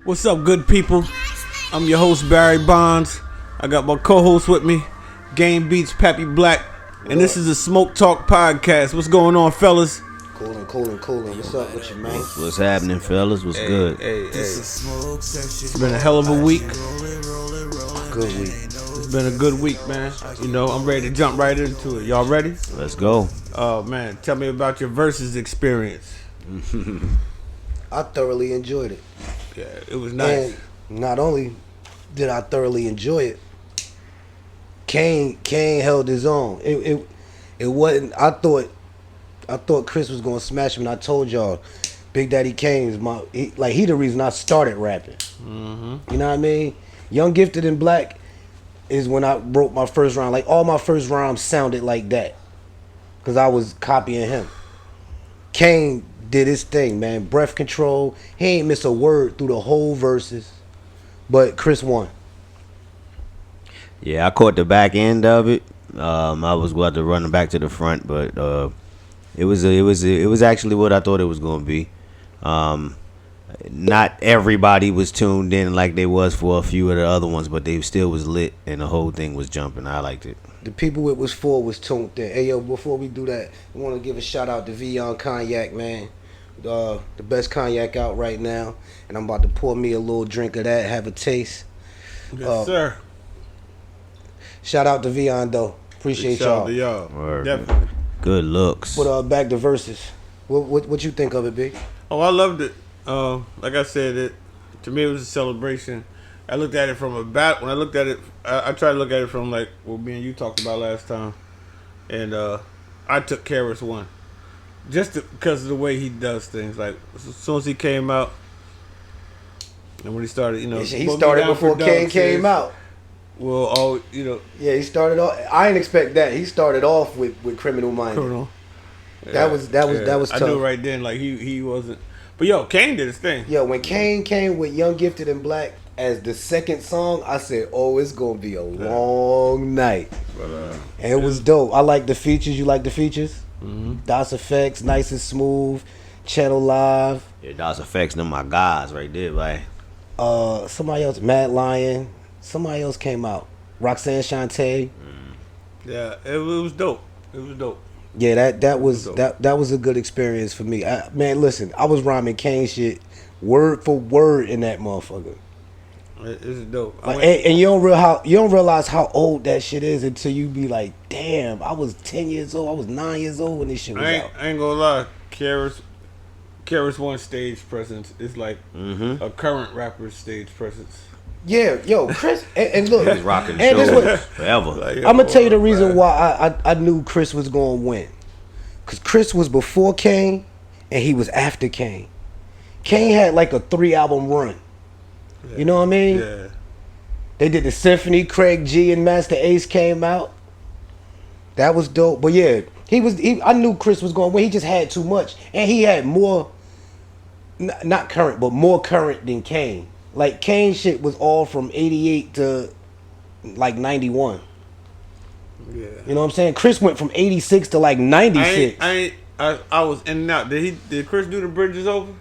What's up, good people? I'm your host, Barry Bondz. I got my co-host with me, Game Beats Pappy Black. And this is a Smoke Talk podcast. What's going on, fellas? Coolin'. What's up with you, man? What's happening, fellas? What's good? It's been a hell of a week. Good week. It's been a good week, man. You know, I'm ready to jump right into it. Y'all ready? Let's go. Oh, man. Tell me about your Verzuz experience. I thoroughly enjoyed it. Yeah, it was nice. And not only did I thoroughly enjoy it, Kane held his own. It wasn't. I thought Krs was gonna smash him, and I told y'all, Big Daddy Kane is he the reason I started rapping. Mm-hmm. You know what I mean? Young, Gifted, and Black is when I wrote my first rhyme. Like all my first rhymes sounded like that, cause I was copying him. Kane did his thing, man. Breath control. He ain't miss a word through the whole verses. But Krs One. Yeah, I caught the back end of it. I was about to run back to the front, but it was actually what I thought it was going to be. Not everybody was tuned in like they was for a few of the other ones, but they still was lit and the whole thing was jumping. I liked it. The people it was for was tuned in. Hey, yo, before we do that, I want to give a shout out to Vion Cognac, man. The best cognac out right now. And I'm about to pour me a little drink of that, have a taste. Yes, sir. Shout out to Vion, though. Appreciate Shout y'all. out to y'all. Word. Definitely. Good looks. But back to Verzuz. What you think of it, B? Oh, I loved it. Like I said, to me it was a celebration. I looked at it from a bat. When I looked at it, I tried to look at it from like what me and you talked about last time, and I took Krs One, just because of the way he does things. Like as soon as he came out, and when he started, you know, he started before Kane came out. Well, Yeah, he started off. I didn't expect that. He started off with Criminal Minded. Criminal. Yeah, That was tough. I knew right then, like he wasn't. But yo, Kane did his thing. Yo, when Kane came with Young, Gifted, and Black as the second song, I said, "Oh, it's gonna be a long night." But, and it was dope. I like the features. You like the features? Mm-hmm. DOS Effects, nice and smooth. Channel Live. Yeah, DOS Effects, them my guys right there, right? Somebody else, Mad Lion. Somebody else came out. Roxanne Shante. Yeah, it was dope. It was dope. Yeah, that was a good experience for me. Man, listen, I was rhyming Kane shit word for word in that motherfucker. It's dope. And you don't realize how old that shit is until you be like, damn, I was 10 years old, I was 9 years old when this shit was out. I ain't gonna lie, Krs One stage presence is like a current rapper's stage presence. Yeah, yo, Krs, and look, He was rocking shows forever. Like, I'm gonna tell you the reason why I knew Krs was gonna win, cause Krs was before Kane, and he was after Kane. Kane had like a 3-album run. Yeah. You know what I mean? Yeah. They did the Symphony. Craig G and Master Ace came out. That was dope. But yeah, I knew Krs was gonna win. He just had too much, and he had more, not current, but more current than Kane. Like Kane shit was all from 88 to like 91. Yeah. You know what I'm saying? Krs went from 86 to like 96. I was in and out. Did Krs do the Bridges Over?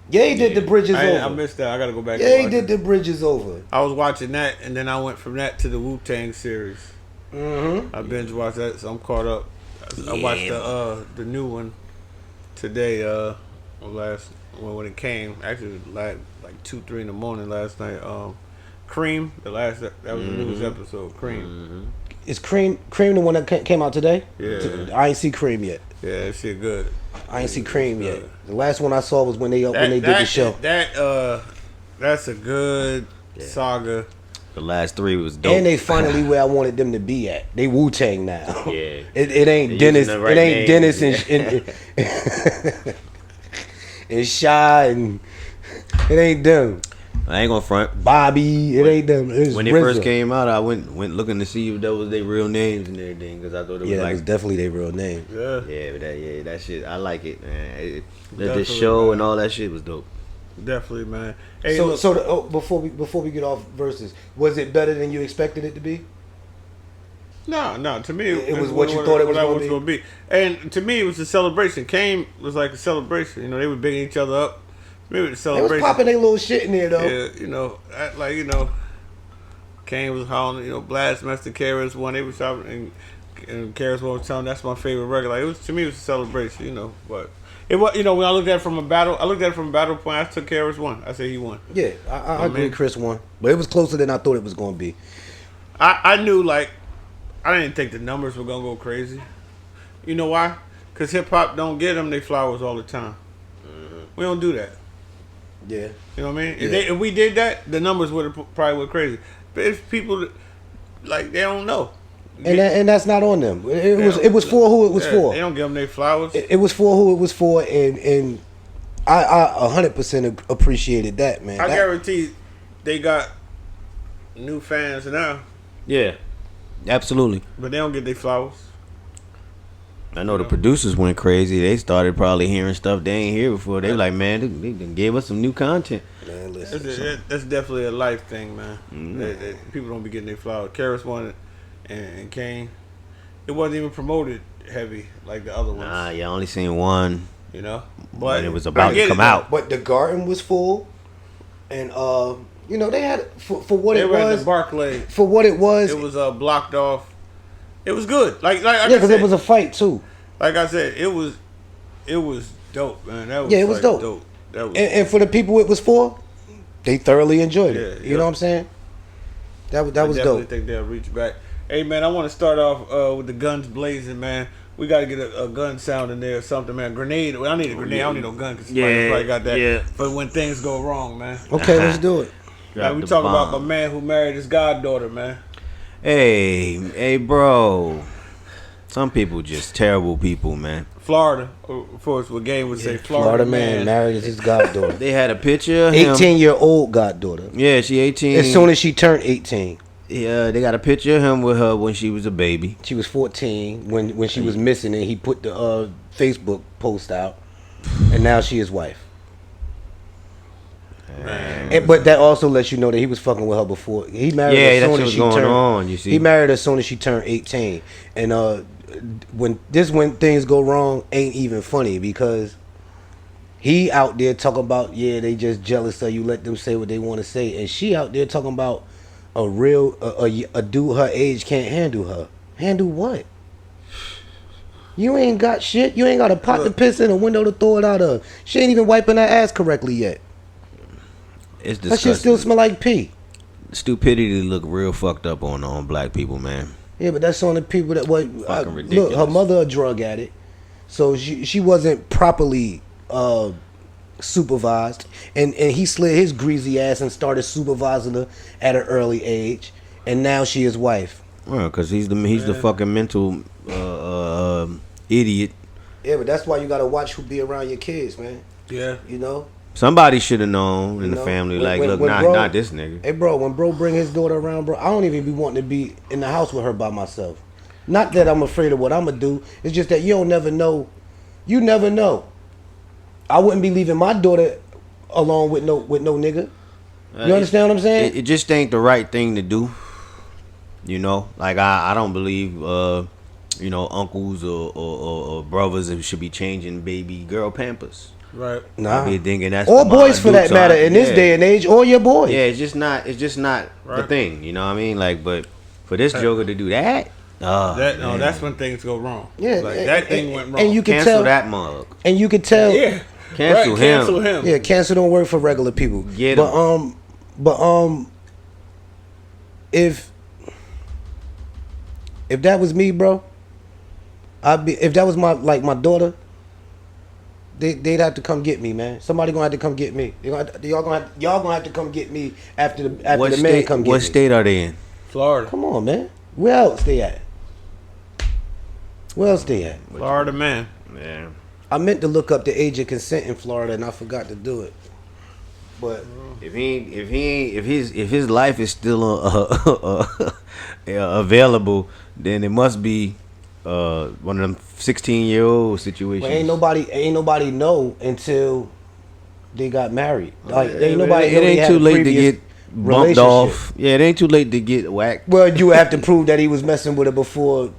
Yeah, he did the Bridges Over. I missed that. I gotta go back. Yeah, he did the Bridges Over. I was watching that, and then I went from that to the Wu-Tang series. Mm-hmm. I binge watched that, so I'm caught up. I watched the new one today. When it came, actually like 2-3 in the morning last night. Cream, that was the newest episode. Cream. Mm-hmm. Is Cream the one that came out today? Yeah. I ain't see Cream yet. Yeah, that shit good. I ain't see Cream yet. The last one I saw was when they did the show. That's a good saga. The last 3 was dope. And they finally where I wanted them to be at. They Wu-Tang now. Yeah. It ain't Dennis. It ain't Dennis and Shy, and it ain't them. I ain't gonna front. Bobby, it ain't them. When they first came out, I went looking to see if that was their real names and everything, because I thought it was that was definitely their real name. Yeah. But that shit, I like it, man. The Definitely, show man. And all that shit was dope. Definitely, man. Hey, before we get off Verzuz, was it better than you expected it to be? No. To me, it was what you thought it was going to be. And to me, it was a celebration. Kane was like a celebration. You know, they were bigging each other up. Maybe the They was celebration. popping their little shit in there though. Yeah, Kane was hollering, Blastmaster Krs One. They was shopping, and Krs One was telling that's my favorite record. Like to me, it was a celebration, But it was, when I looked at it from a battle, point. I took Krs One. I said he won. Yeah, I agree. Krs One, but it was closer than I thought it was going to be. I knew I didn't think the numbers were gonna go crazy. You know why? Because hip hop don't get them they flowers all the time. We don't do that. Yeah. You know what I mean? Yeah. If we did that, the numbers would have probably went crazy. But if people they don't know, and that's not on them. It was for who it was for. They don't give them their flowers. It was for who it was for, and I 100% appreciated that, man. I guarantee they got new fans now, Yeah, absolutely. but they don't get their flowers. I know the producers went crazy. They started probably hearing stuff they ain't hear before. They like, man, they gave us some new content. Man, listen. That's definitely a life thing, man. People don't be getting their flowers. Krs One and Kane, it wasn't even promoted heavy like the other ones. Nah, you only seen one. But it was about to come out. But the garden was full, and they had for what They it were at was. the Barclay. For what it was, It was blocked off. It was good. because it was a fight too. Like I said, it was dope, man. That was Yeah, it was dope. That was And for the people it was for, they thoroughly enjoyed it. Yeah, You know what I'm saying? That was I definitely dope. think they'll reach back. Hey, man, I want to start off with the guns blazing, man. We got to get a gun sound in there or something, man. Grenade. Well, I need a grenade. I don't need no gun because somebody probably got that. Yeah. But when things go wrong, man. Okay, let's do it. Man, we talking about my man who married his goddaughter, man. Hey, bro. Some people just terrible people, man. Florida, of course, what Game would say. Florida man married his goddaughter. They had a picture of him. 18-year-old goddaughter. Yeah, she 18. As soon as she turned 18. Yeah, they got a picture of him with her when she was a baby. She was 14 when she was missing, and he put the Facebook post out, and now she his wife. But that also lets you know that he was fucking with her before. He married her as soon as she turned. You see, he married her as soon as she turned 18, and when things go wrong, ain't even funny because he out there talking about they just jealous of you, let them say what they want to say, and she out there talking about a dude her age can't handle her. Handle what? You ain't got shit. You ain't got a pot to piss in, a window to throw it out of. She ain't even wiping her ass correctly yet. it's disgusting. That shit still smell like pee. Stupidity look real fucked up on black people, man. Yeah, but that's on the people that Fucking ridiculous. look. Her mother a drug addict, so she wasn't properly supervised, and he slid his greasy ass and started supervising her at an early age, and now she his wife. Well, because he's the fucking mental idiot. Yeah, but that's why you gotta watch who be around your kids, man. Yeah. You know. Somebody should have known in You the know, family, when look, bro- not this nigga. Hey, bro, when bro bring his daughter around, bro, I don't even be wanting to be in the house with her by myself. Not that I'm afraid of what I'm gonna do. It's just that you don't never know. You never know. I wouldn't be leaving my daughter alone with no nigga. You understand what I'm saying? It just ain't the right thing to do. You know, like I don't believe uncles or brothers should be changing baby girl Pampers. Right. Nah. I be thinking that's Or for boys my for that adult matter time. in this day and age, or your boys. Yeah, it's just not the Right. thing. You know what I mean? Like, but for this joker to do that, That's when things go wrong. Yeah, that thing went wrong. and you can cancel tell that mug. And you could tell. yeah. Cancel him. Yeah, cancer don't work for regular people. Get but if that was me, bro, if that was my daughter, they'd have to come get me, man. Somebody gonna have to come get me. Y'all gonna have to come get me after the man come get me. What state are they in? Florida. Come on, man. Where else they at? Florida man. Yeah. I meant to look up the age of consent in Florida and I forgot to do it. But If his life is still available, then it must be one of them 16-year-old situations. well, ain't nobody know until they got married. Like ain't nobody. It ain't had too a late to previous get bumped relationship. off. Yeah, it ain't too late to get whacked. Well, you would have to prove that he was messing with her before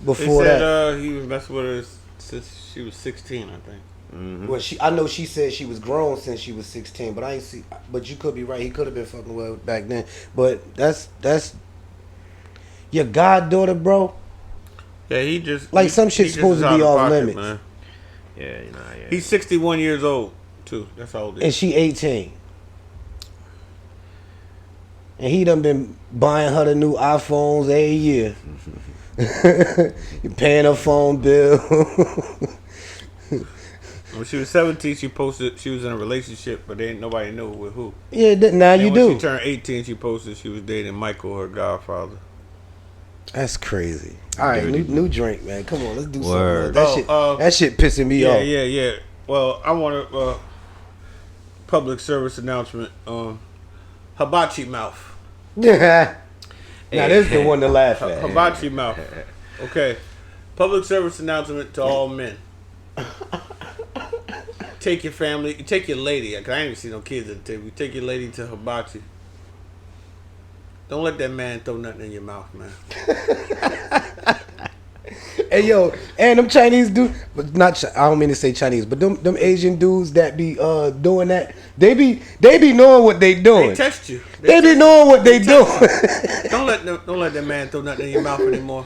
They said that. he was messing with her since she was 16, I think. Mm-hmm. Well, I know she said she was grown since she was 16, but I ain't see. But you could be right. He could have been fucking with her back then. But that's your goddaughter, bro. Yeah, he just like some shit's supposed to be off limits. Man. Yeah, you know. Yeah. He's 61 years old too. That's how old he is. And she 18. And he done been buying her the new iPhones every year. You paying her phone bill. When she was 17, she posted she was in a relationship, but nobody knew with who. Yeah, now and you when do. She turned 18, she posted she was dating Michael, her godfather. That's crazy. All right, new drink, man. Come on, let's do Word. something. That shit pissing me off. Yeah. Well, I want a public service announcement. Hibachi Mouth. Now this is the one to laugh at. Hibachi Mouth. Okay. Public service announcement to all men. Take your family, take your lady. Cause I ain't even see no kids at the table. Take your lady to Hibachi. Don't let that man throw nothing in your mouth, man. Hey yo, and them Chinese dudes, but not I don't mean to say Chinese, but them Asian dudes that be doing that, they be knowing what they doing. They test you. They be knowing what they doing. Don't let that man throw nothing in your mouth anymore.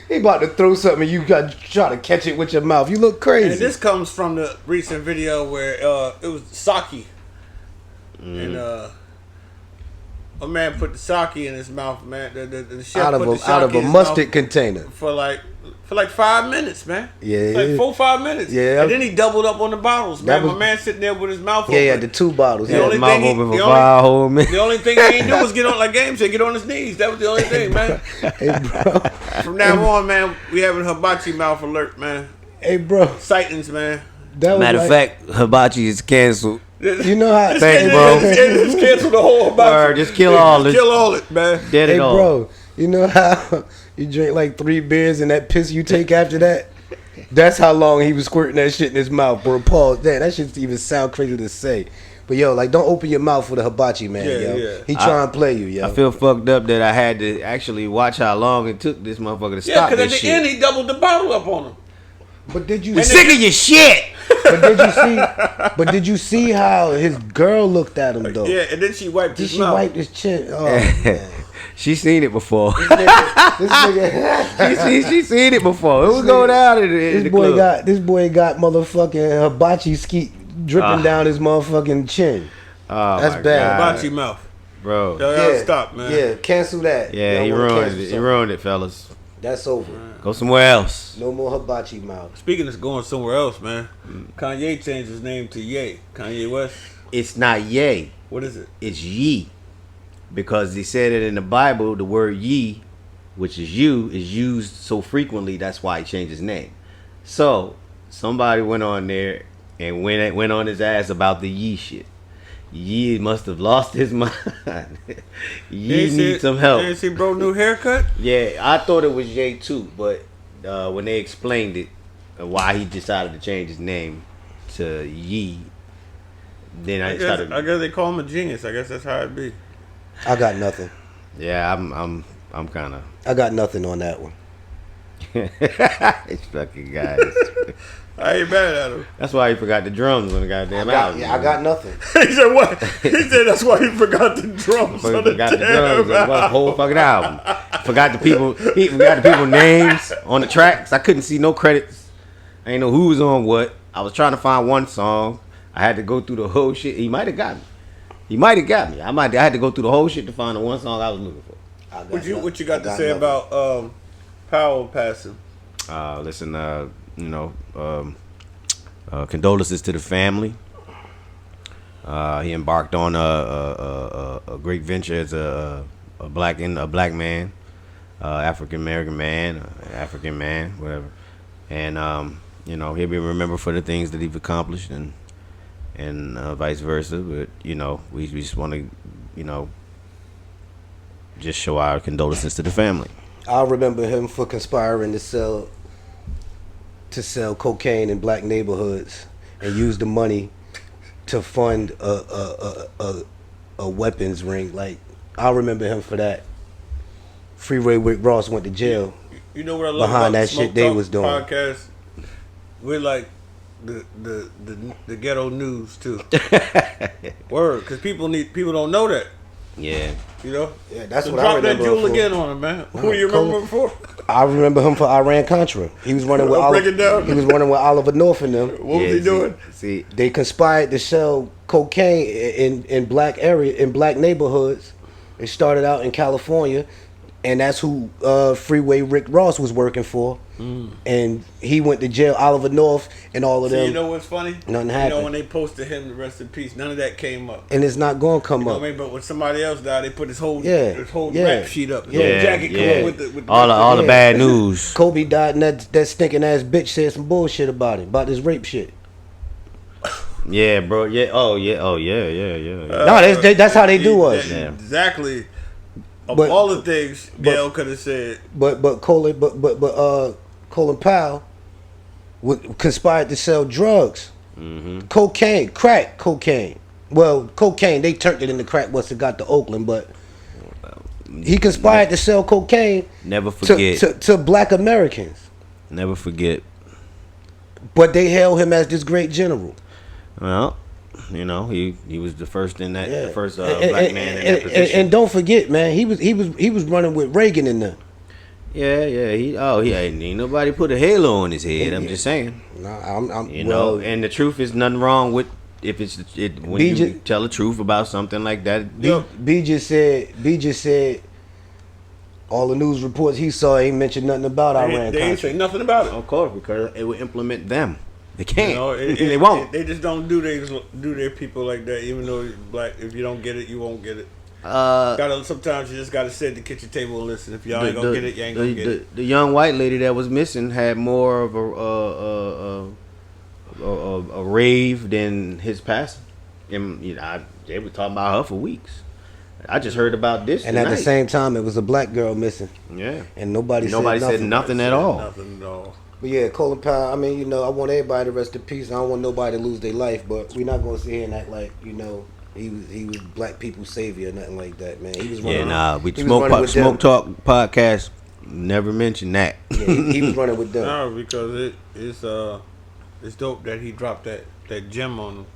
He about to throw something, you got to try to catch it with your mouth. You look crazy. And this comes from the recent video where it was sake, and a man put the sake in his mouth, man. The chef out put the of sake a in his mustard mouth container for like 5 minutes, man. Yeah, like 4-5 minutes. Yeah, and then he doubled up on the bottles, man. My man sitting there with his mouth open. Yeah, the 2 bottles. The only mouth open for 5 whole minutes. The only thing he ain't do was get on, like Game said, get on his knees. That was the only thing, man. Hey, bro. From now on, man, we having Hibachi Mouth alert, man. Hey, bro. Sightings, man. Matter of fact, Hibachi is canceled. You know how? Thanks, bro. Just cancel the whole Hibachi. Just kill all this. Kill all it, man. Dead Hey, it all. bro. You know how you drink like 3 beers and that piss you take after that? That's how long he was squirting that shit in his mouth, bro. Pause. Damn, that shit even sound crazy to say. But yo, like, don't open your mouth for the hibachi, man. Yeah. He trying to play you, yo. I feel fucked up that I had to actually watch how long it took this motherfucker to stop because this at the shit. end he doubled the bottle up on him. But did you I'm sick of your shit. But did you see how his girl looked at him though? Yeah, and then she wiped Did his she mouth. wipe his chin? Oh, man. She seen it before. This nigga, she seen it before. It was going down in the club. this boy got motherfucking hibachi skeet dripping down his motherfucking chin. Oh, That's my bad. God. Hibachi Mouth. Bro. Y'all stop, man. Yeah, cancel that. Yeah, Y'all he wanna ruined cancel it. He something. ruined it, fellas. That's over. Go somewhere else. No more hibachi mouth. Speaking of going somewhere else, man. Kanye changed his name to Ye. Kanye West. It's not yay. What is it? It's ye. Because they said it in the Bible, the word ye, which is you, is used so frequently, that's why he changed his name. So, somebody went on there and went on his ass about the ye shit. Ye must have lost his mind. Ye needs some help. You see bro new haircut? Yeah, I thought it was Ye too, but when they explained it, why he decided to change his name to Ye, then I guess they call him a genius. I guess that's how it be. I got nothing. Yeah, I'm kind of. I got nothing on that one. It's fucking guys. I ain't mad at him. That's why he forgot the drums on the goddamn album. Yeah, I got nothing. He said what? He said that's why he forgot the drums. He forgot the drums on the whole fucking album. Forgot the people. He forgot the people names on the tracks. I couldn't see no credits. I ain't know who was on what. I was trying to find one song. I had to go through the whole shit. He might have got me. I had to go through the whole shit to find the one song I was looking for. What you got to say about Powell passing? Listen, condolences to the family. He embarked on a great venture as a black man, African American man, whatever. And he'll be remembered for the things that he's accomplished and vice versa. But we just want to just show our condolences to the family. I remember him for conspiring to sell cocaine in black neighborhoods and use the money to fund a weapons ring. Like, I remember him for that. Freeway Rick Ross went to jail. You know what I love behind about that the Smoke shit they Talk was doing. podcast? we're like the ghetto news too. Word, because people don't know that. Yeah. You know. Yeah, that's so what I drop remember that jewel him for. again on him, man. Who do you remember him for? I remember him for Iran Contra. He was running with Break it down. He was running with Oliver North and them. What was he doing? See, They conspired to sell cocaine in black neighborhoods. It started out in California, and that's who Freeway Rick Ross was working for. And he went to jail. Oliver North and all of them. You know what's funny? Nothing You happened. know when they posted him the rest in peace, none of that came up. And it's not going to come You know up. what I mean? But when somebody else died, they put his whole Yeah. rap sheet up. His Yeah. whole jacket come yeah. up with the all the Yeah. bad news. Kobe died, and that stinking ass bitch said some bullshit about him, about this rape shit. Yeah, bro. Yeah. Oh, yeah. No, that's how they do us. Yeah. Exactly. Of But- all the things Gail could have said. But Colin Powell conspired to sell drugs, cocaine, crack cocaine. Well, cocaine they turned it into crack once it got to Oakland, but he conspired to sell cocaine Never forget. to black Americans. Never forget. But they held him as this great general. Well, you know, he was the first in that, Yeah. the first black man in that position. And don't forget, man, he was running with Reagan in there. Yeah. He ain't nobody put a halo on his head. I'm just saying. No, I'm You know, and the truth is nothing wrong with when you tell the truth about something like that. B just said all the news reports he saw ain't mentioned nothing about Iran. They ain't say nothing about it. Of course, because it will implement them. They can't. You know, They won't. They just don't do their people like that. Even though you're black, if you don't get it, you won't get it. Sometimes you just gotta sit at the kitchen table and listen. If y'all ain't gonna get it, you ain't gonna get it. The young white lady that was missing had more of a rave than his passing. And you know, they were talking about her for weeks. I just heard about this. And tonight. at the same time, it was a black girl missing. Yeah. And nobody said nothing at all. Nothing at all. But yeah, Colin Powell, I mean, you know, I want everybody to rest in peace. I don't want nobody to lose their life, but we're not going to sit here and act like, you know, he was black people's savior or nothing like that, man. He was running. Yeah, nah. We he was running with Smoke them. Talk podcast never mentioned that. Yeah, he was running with them. No, because it's dope that he dropped that gem on them,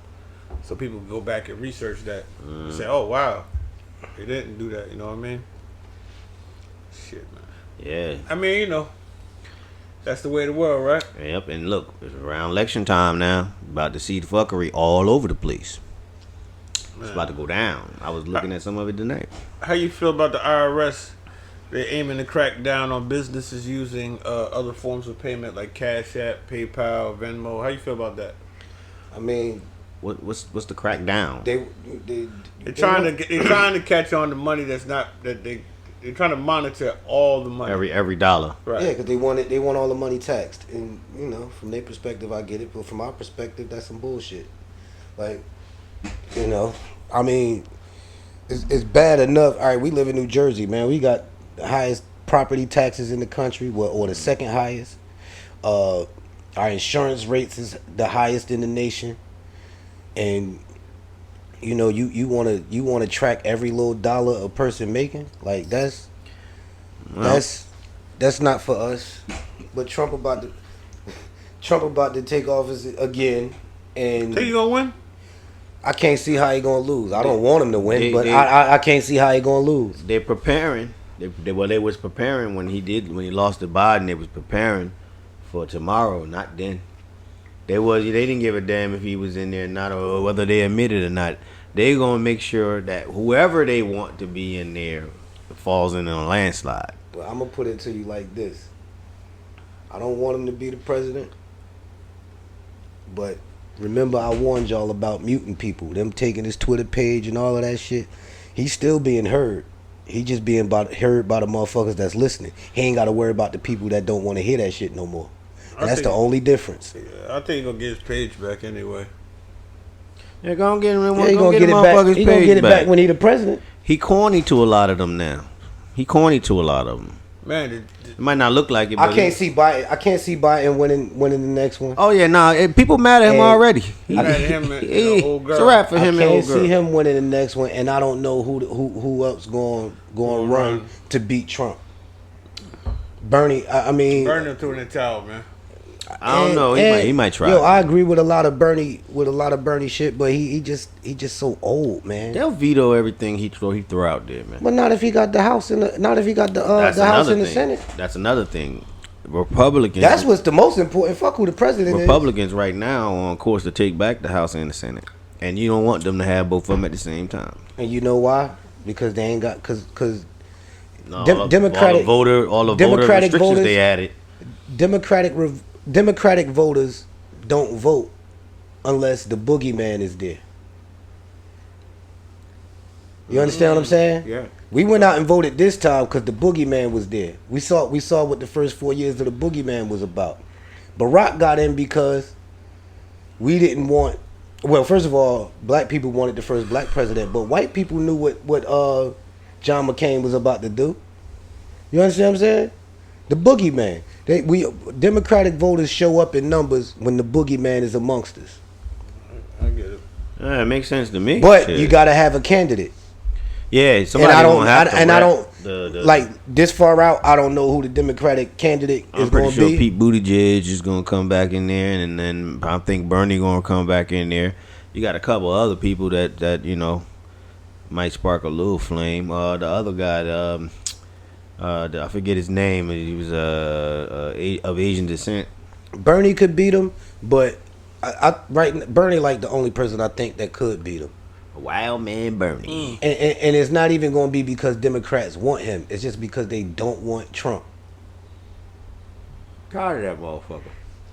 so people can go back and research that and say, oh wow, he didn't do that. You know what I mean? Shit, man. Yeah. I mean, you know, that's the way of the world, right? Yep. And look, it's around election time now. About to see the fuckery all over the place. It's about to go down. I was looking at some of it tonight. How you feel about the IRS? They're aiming to crack down on businesses using other forms of payment like Cash App, PayPal, Venmo. How you feel about that? I mean, What's the crackdown? They're trying to catch on the money that's not that they're trying to monitor all the money. Every dollar. Right. Yeah, because they want all the money taxed, and you know, from their perspective, I get it, but from our perspective, that's some bullshit. Like, you know, I mean, it's bad enough. All right, we live in New Jersey, man. We got the highest property taxes in the country, or the second highest. Our insurance rates is the highest in the nation, and you know, you want to track every little dollar a person making. Like that's not for us. But Trump about to take office again, and Think you gonna win? I can't see how he gonna lose. I don't want him to win, but they- I can't see how he gonna lose. They're preparing. They was preparing when he lost to Biden. They was preparing for tomorrow, not then. They didn't give a damn if he was in there or not, or whether they admit it or not. They gonna make sure that whoever they want to be in there falls in a landslide. Well, I'm gonna put it to you like this: I don't want him to be the president, but remember I warned y'all about muting people, them taking his Twitter page and all of that shit. He's still being heard. He just being heard by the motherfuckers that's listening. He ain't got to worry about the people that don't want to hear that shit no more. And that's the only difference. Yeah, I think he's gonna get his page back anyway. They're gonna get him. Yeah, he gonna get it back. He gonna get it back when he the president. He corny to a lot of them now. Man, It might not look like it. But I can't see Biden winning the next one. Oh yeah, nah. People mad at him And already. mad at him and the old girl. It's a wrap for him I and old can't girl. see him winning the next one, and I don't know who else going to run to beat Trump. Bernie, I mean, Burn him through in the towel, man. I don't know. He might try. Yo, I agree with a lot of Bernie shit, but he just so old, man. They'll veto everything he throw out there, man. But not if he got the House the House and the Senate. That's another thing. Republicans. That's what's the most important. Fuck who the president Republicans right now are on course to take back the House and the Senate, and you don't want them to have both of them at the same time. And you know why? Because they ain't got because Democratic all the voter restrictions voters, they added. Democratic voters don't vote unless the boogeyman is there. You understand what I'm saying? Yeah. We went out and voted this time because the boogeyman was there. We saw what the first 4 years of the boogeyman was about. Barack got in because we didn't want. Well, first of all, black people wanted the first black president, but white people knew what John McCain was about to do. You understand what I'm saying? The boogeyman. Democratic voters show up in numbers when the boogeyman is amongst us. I get it. Yeah, it makes sense to me. But you gotta have a candidate. Yeah, somebody like this far out. I don't know who the Democratic candidate is going to be. I'm pretty sure Pete Buttigieg is going to come back in there, and then I think Bernie going to come back in there. You got a couple other people that you know might spark a little flame. The other guy, I forget his name. He was of Asian descent. Bernie could beat him, but Bernie like the only person I think that could beat him. Wild man Bernie. And it's not even going to be because Democrats want him. It's just because they don't want Trump. Tired of that motherfucker.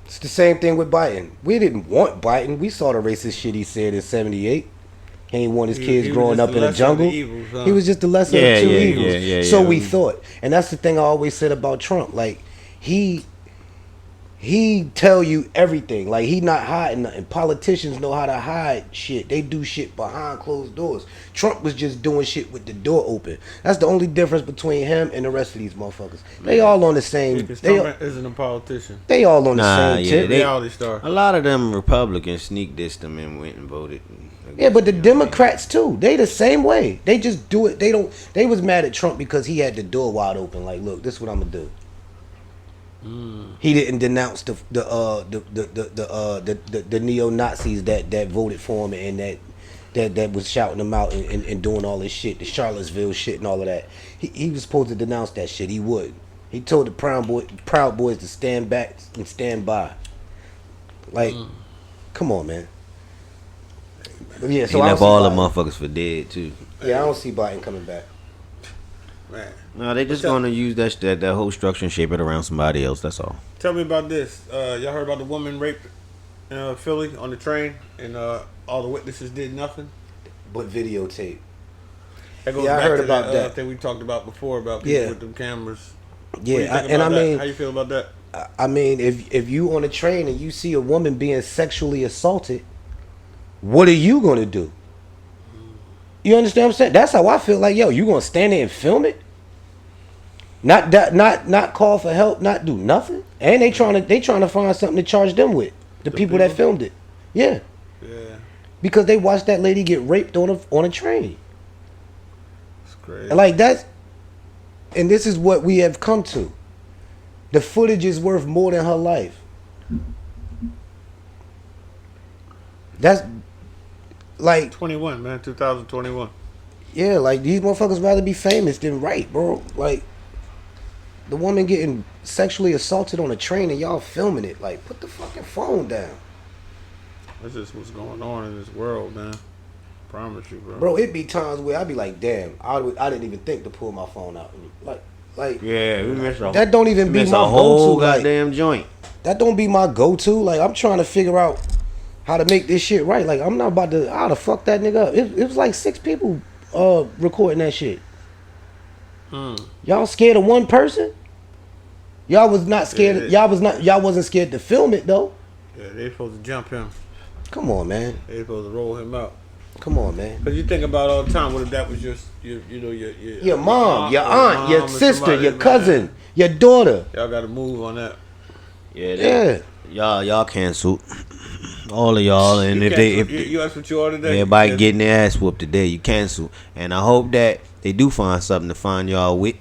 It's the same thing with Biden. We didn't want Biden. We saw the racist shit he said in 78. He ain't want his kids growing up in a jungle. Evils, huh? He was just the lesser of two evils. So we thought. And that's the thing I always said about Trump. Like, he tell you everything. Like, he not hiding nothing. Politicians know how to hide shit. They do shit behind closed doors. Trump was just doing shit with the door open. That's the only difference between him and the rest of these motherfuckers. They all on the same. Trump isn't a politician. They all on the same tip. They all star. A lot of them Republicans sneak dissed them and went and voted. Yeah, but the Democrats too. They the same way. They just do it. They was mad at Trump because he had the door wide open. Like, look, this is what I'm gonna do. He didn't denounce the neo-Nazis that voted for him and that was shouting them out and doing all this shit, the Charlottesville shit and all of that. He was supposed to denounce that shit. He would. He told the Proud Boys to stand back and stand by. Like, come on, man. But yeah, so he left all the motherfuckers for dead too. Yeah, I don't see Biden coming back. Man. No, they just gonna use that whole structure and shape it around somebody else. That's all. Tell me about this. Y'all heard about the woman raped in Philly on the train, and all the witnesses did nothing, but videotape. That goes back I heard to about that thing we talked about before about people with them cameras. Yeah, I mean, how you feel about that? I mean, if you on a train and you see a woman being sexually assaulted, what are you gonna do? You understand what I'm saying? That's how I feel. Like, yo, you gonna stand there and film it? Not call for help, not do nothing. And they trying to find something to charge them with. The people that filmed it. Yeah. Yeah. Because they watched that lady get raped on a train. It's crazy. And like that's, and this is what we have come to. The footage is worth more than her life. That's like 21, man, 2021. Yeah, like these motherfuckers rather be famous than right, bro. Like the woman getting sexually assaulted on a train and y'all filming it. Like, put the fucking phone down. That's just what's going on in this world, man. Promise you, bro. Bro, it be times where I be like, damn, I didn't even think to pull my phone out. Like yeah, we missed that don't even be my whole go-to. Goddamn joint. That don't be my go-to. Like, I'm trying to figure out how to make this shit right. Like, I'm not about to how to fuck that nigga up. It was like 6 people recording that shit. Y'all scared of one person? Y'all was not scared. Y'all wasn't scared to film it though. Yeah, they supposed to jump him. Come on, man. They supposed to roll him out. Come on, man. Because you think about all the time. What if that was just your mom, your aunt, your sister, your cousin, your daughter? Y'all got to move on that. Yeah. Y'all canceled. All of y'all, and you asked what you ordered today. Everybody getting their ass whooped today. You cancel, and I hope that they do find something to find y'all with.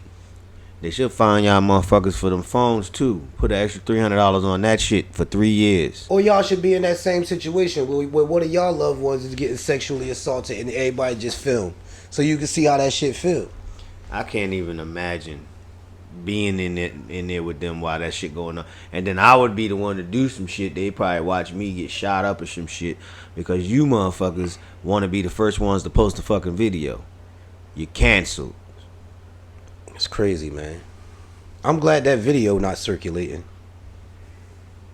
They should fine y'all motherfuckers for them phones too. Put an extra $300 on that shit for 3 years. Or y'all should be in that same situation where one of y'all loved ones is getting sexually assaulted and everybody just film, so you can see how that shit feel. I can't even imagine being in there with them while that shit going on, and then I would be the one to do some shit. They probably watch me get shot up or some shit because you motherfuckers want to be the first ones to post a fucking video. You canceled. It's crazy, man. I'm glad that video not circulating.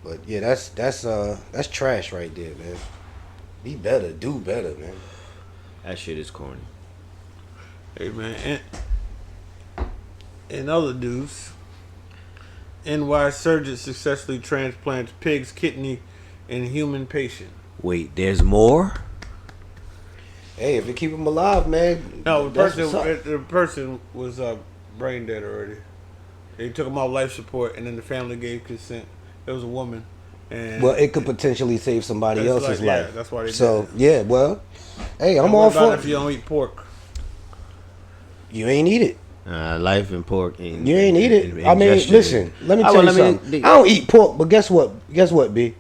But yeah, that's trash right there, man. Be better, do better, man. That shit is corny. Hey man, and other news, NY surgeon successfully transplants pig's kidney in human patient. Wait, there's more? Hey, if it keep him alive, man. No, the person was brain dead already. They took him off life support, and then the family gave consent. It was a woman, and well, it could potentially save somebody else's life. Yeah, that's why they so did that. yeah, well, hey, I'm all for it. If you don't eat pork, you ain't eat it. Life and pork. You ain't eat it. I mean, listen. Let me tell you something. I don't eat pork, but guess what? Guess what, B?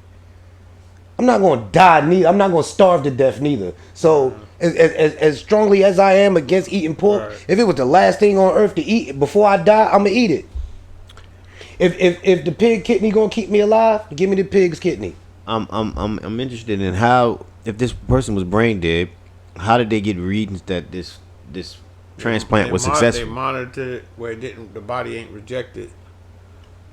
I'm not gonna die neither. I'm not gonna starve to death neither. So as strongly as I am against eating pork, right, if it was the last thing on earth to eat before I die, I'm gonna eat it. If the pig kidney gonna keep me alive, give me the pig's kidney. I'm interested in how, if this person was brain dead, how did they get readings that this transplant was successful? They monitored it where it didn't. The body ain't rejected.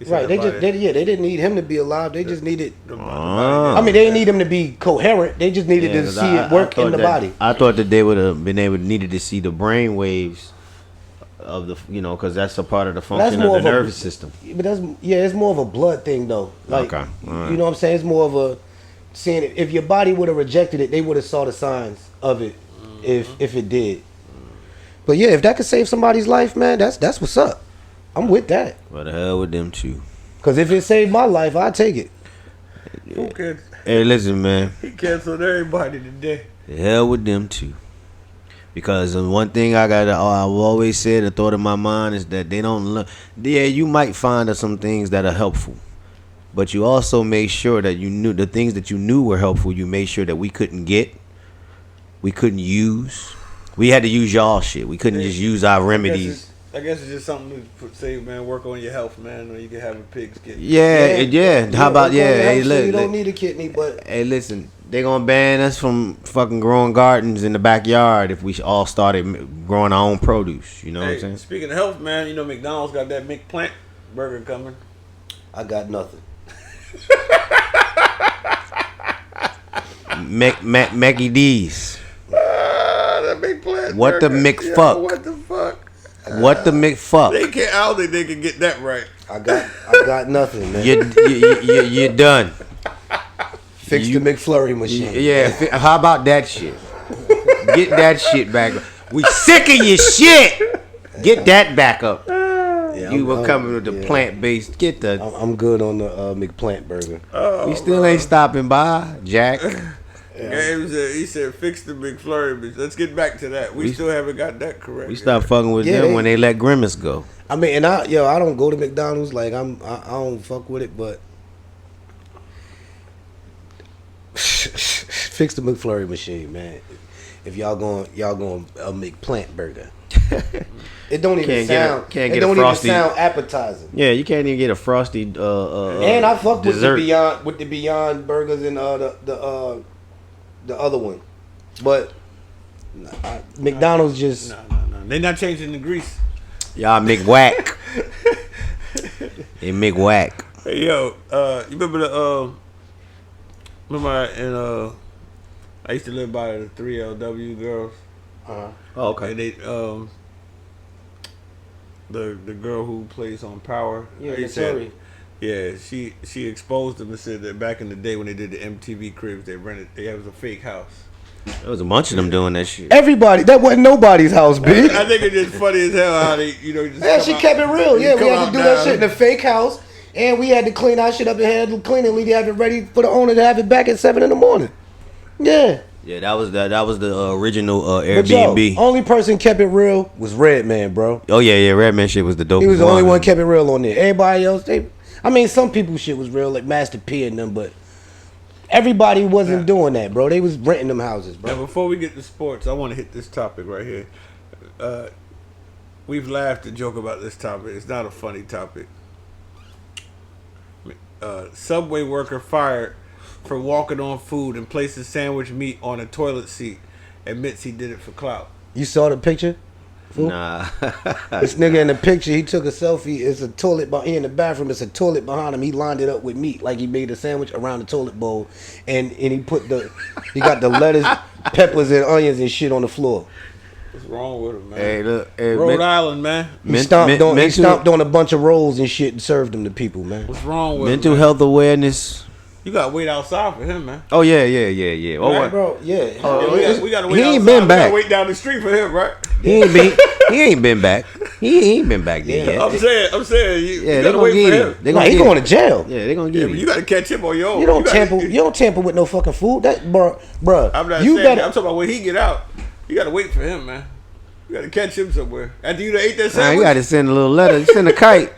Right, they didn't need him to be alive. They just needed. I mean, they didn't need him to be coherent. They just needed to see it work in the body. I thought that they would have been able needed to see the brain waves of the, because that's a part of the function of the nervous system. But it's more of a blood thing though. Like, okay, right. You know what I'm saying? It's more of a seeing it. If your body would have rejected it, they would have saw the signs of it. If it did. But yeah, if that could save somebody's life, man, that's what's up. I'm with that. What the hell with them too? Because if it saved my life, I'd take it. Who cares? Hey, listen, man. He canceled everybody today. The hell with them too. Because one thing I've always said, a thought in my mind is that they don't learn. Yeah, you might find some things that are helpful, but you also made sure that you knew the things that you knew were helpful. You made sure that we couldn't get, we couldn't use. We had to use y'all shit. We couldn't just use our remedies. I guess it's just something to say, man, work on your health, man, or you can have a pig's kidney. Yeah. How about, Hey, look, you don't need a kidney, but... Hey, listen, they gonna ban us from fucking growing gardens in the backyard if we all started growing our own produce. You know what I'm saying? Speaking of health, man, McDonald's got that McPlant burger coming. I got nothing. Mackie D's. That McPlant what burger. The McFuck? Yo, what the fuck? What the McFuck? I don't think they can get that right. I got nothing, man. You're done. Fix the McFlurry machine. Yeah, how about that shit? Get that shit back. We sick of your shit. Get that back up. Yeah, you were coming with the plant-based. Get the. I'm good on the McPlant burger. We still ain't stopping by, Jack. He said, fix the McFlurry, but let's get back to that. We still haven't got that correct. We stopped fucking with them when they let Grimace go. I mean, and I don't go to McDonald's. Like, I don't fuck with it, but fix the McFlurry machine, man. If y'all going a McPlant burger. It don't even sound appetizing. Yeah, you can't even get a frosty and I fuck dessert. with the Beyond burgers and the other one, but McDonald's just no. They're not changing the grease. Y'all McWhack. They McWhack. Hey yo, you remember I used to live by the 3LW girls. Uh-huh. Oh, okay. And they the girl who plays on Power. Yeah, sorry. Yeah, she exposed them and said that back in the day when they did the MTV Cribs, they was a fake house. There was a bunch of them doing that shit. Everybody, that wasn't nobody's house, bitch. I think it's just funny as hell how they, just she kept it real. Yeah, we had to do that shit in a fake house, and we had to clean our shit up and had to clean it. We had it ready for the owner to have it back at 7 a.m. Yeah, Yeah, that was the original But yo, Airbnb. only person kept it real was Redman, bro. Oh yeah, Redman shit was the dope. He was the only one kept it real on there. Everybody else, some people shit was real, like Master P and them, but everybody wasn't doing that, bro. They was renting them houses, bro. Now, before we get to sports, I want to hit this topic right here. We've laughed and joked about this topic. It's not a funny topic. Subway worker fired for walking on food and places sandwich meat on a toilet seat. Admits he did it for clout. You saw the picture? Fool? Nah. This nigga in the picture, he took a selfie. It's a toilet, he in the bathroom. It's a toilet behind him. He lined it up with meat, like he made a sandwich around the toilet bowl, and he got the lettuce, peppers, and onions and shit on the floor. What's wrong with him, man? Hey, look, Rhode Island, man. He stomped on a bunch of rolls and shit and served them to people, man. What's wrong with mental him, health awareness. You gotta wait outside for him, man. Oh yeah. Oh, Right, bro, yeah. We gotta wait. He ain't outside. been We back. gotta wait down the street for him, right? He ain't been back. He ain't been back there yet. I'm saying, you Yeah, they gotta gonna wait get for him. him. They Nah, gonna he get going him. to jail. Yeah, they gonna Yeah, get but him. you gotta catch him on your own. You don't tamper with no fucking food. That bruh. I'm not You saying better. that. I'm talking about when he get out. You gotta wait for him, man. You gotta catch him somewhere. After you done ate that Nah, sandwich. you gotta send a little letter. Send a kite.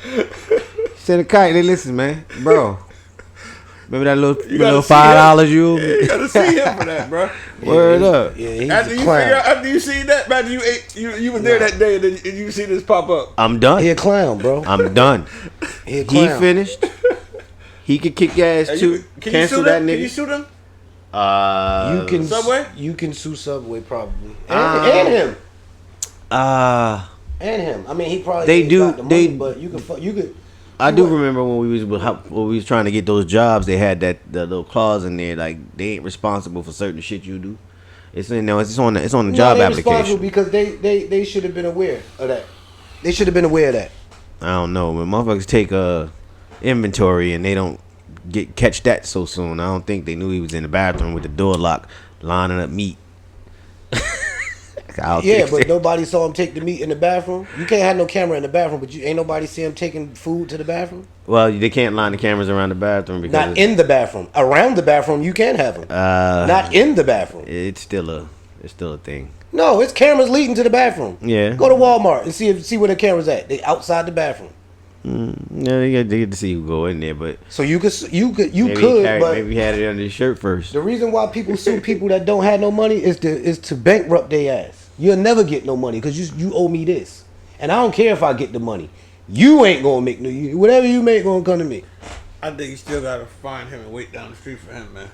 Send a kite. They listen, man, bro. Remember that little $5 you? Yeah, you gotta see him for that, bro. Word up. Yeah, he's After a you clown. after you see that, after you ate, you was there that day, and then you see this pop up. I'm done. He a clown, bro. I'm done. He a He clown. finished. He could kick your ass too. Can Cancel you sue that him? nigga. Can you sue him? You can Subway? You can sue Subway probably, and him. And him. I mean, he probably They ain't do- got the money, they- but you could. I do remember when we was trying to get those jobs. They had the little clause in there like they ain't responsible for certain shit you do. It's on the job they application. responsible because they should have been aware of that. They should have been aware of that. I don't know, when motherfuckers take inventory and they don't catch that so soon. I don't think they knew he was in the bathroom with the door locked, lining up meat. But nobody saw him take the meat in the bathroom. You can't have no camera in the bathroom, but ain't nobody see him taking food to the bathroom. Well, they can't line the cameras around the bathroom because Not in the bathroom. Around the bathroom, you can have them. Not in the bathroom. it's still a thing. No, it's cameras leading to the bathroom. Yeah. Go to Walmart and see where the cameras at. They outside the bathroom. Yeah, they get to see who go in there, but So you could, but maybe he had it under his shirt first. the reason why people sue people that don't have no money is to bankrupt their ass. You'll never get no money because you owe me this, and I don't care if I get the money. You ain't gonna make no. Whatever you make gonna come to me. I think you still gotta find him and wait down the street for him, man.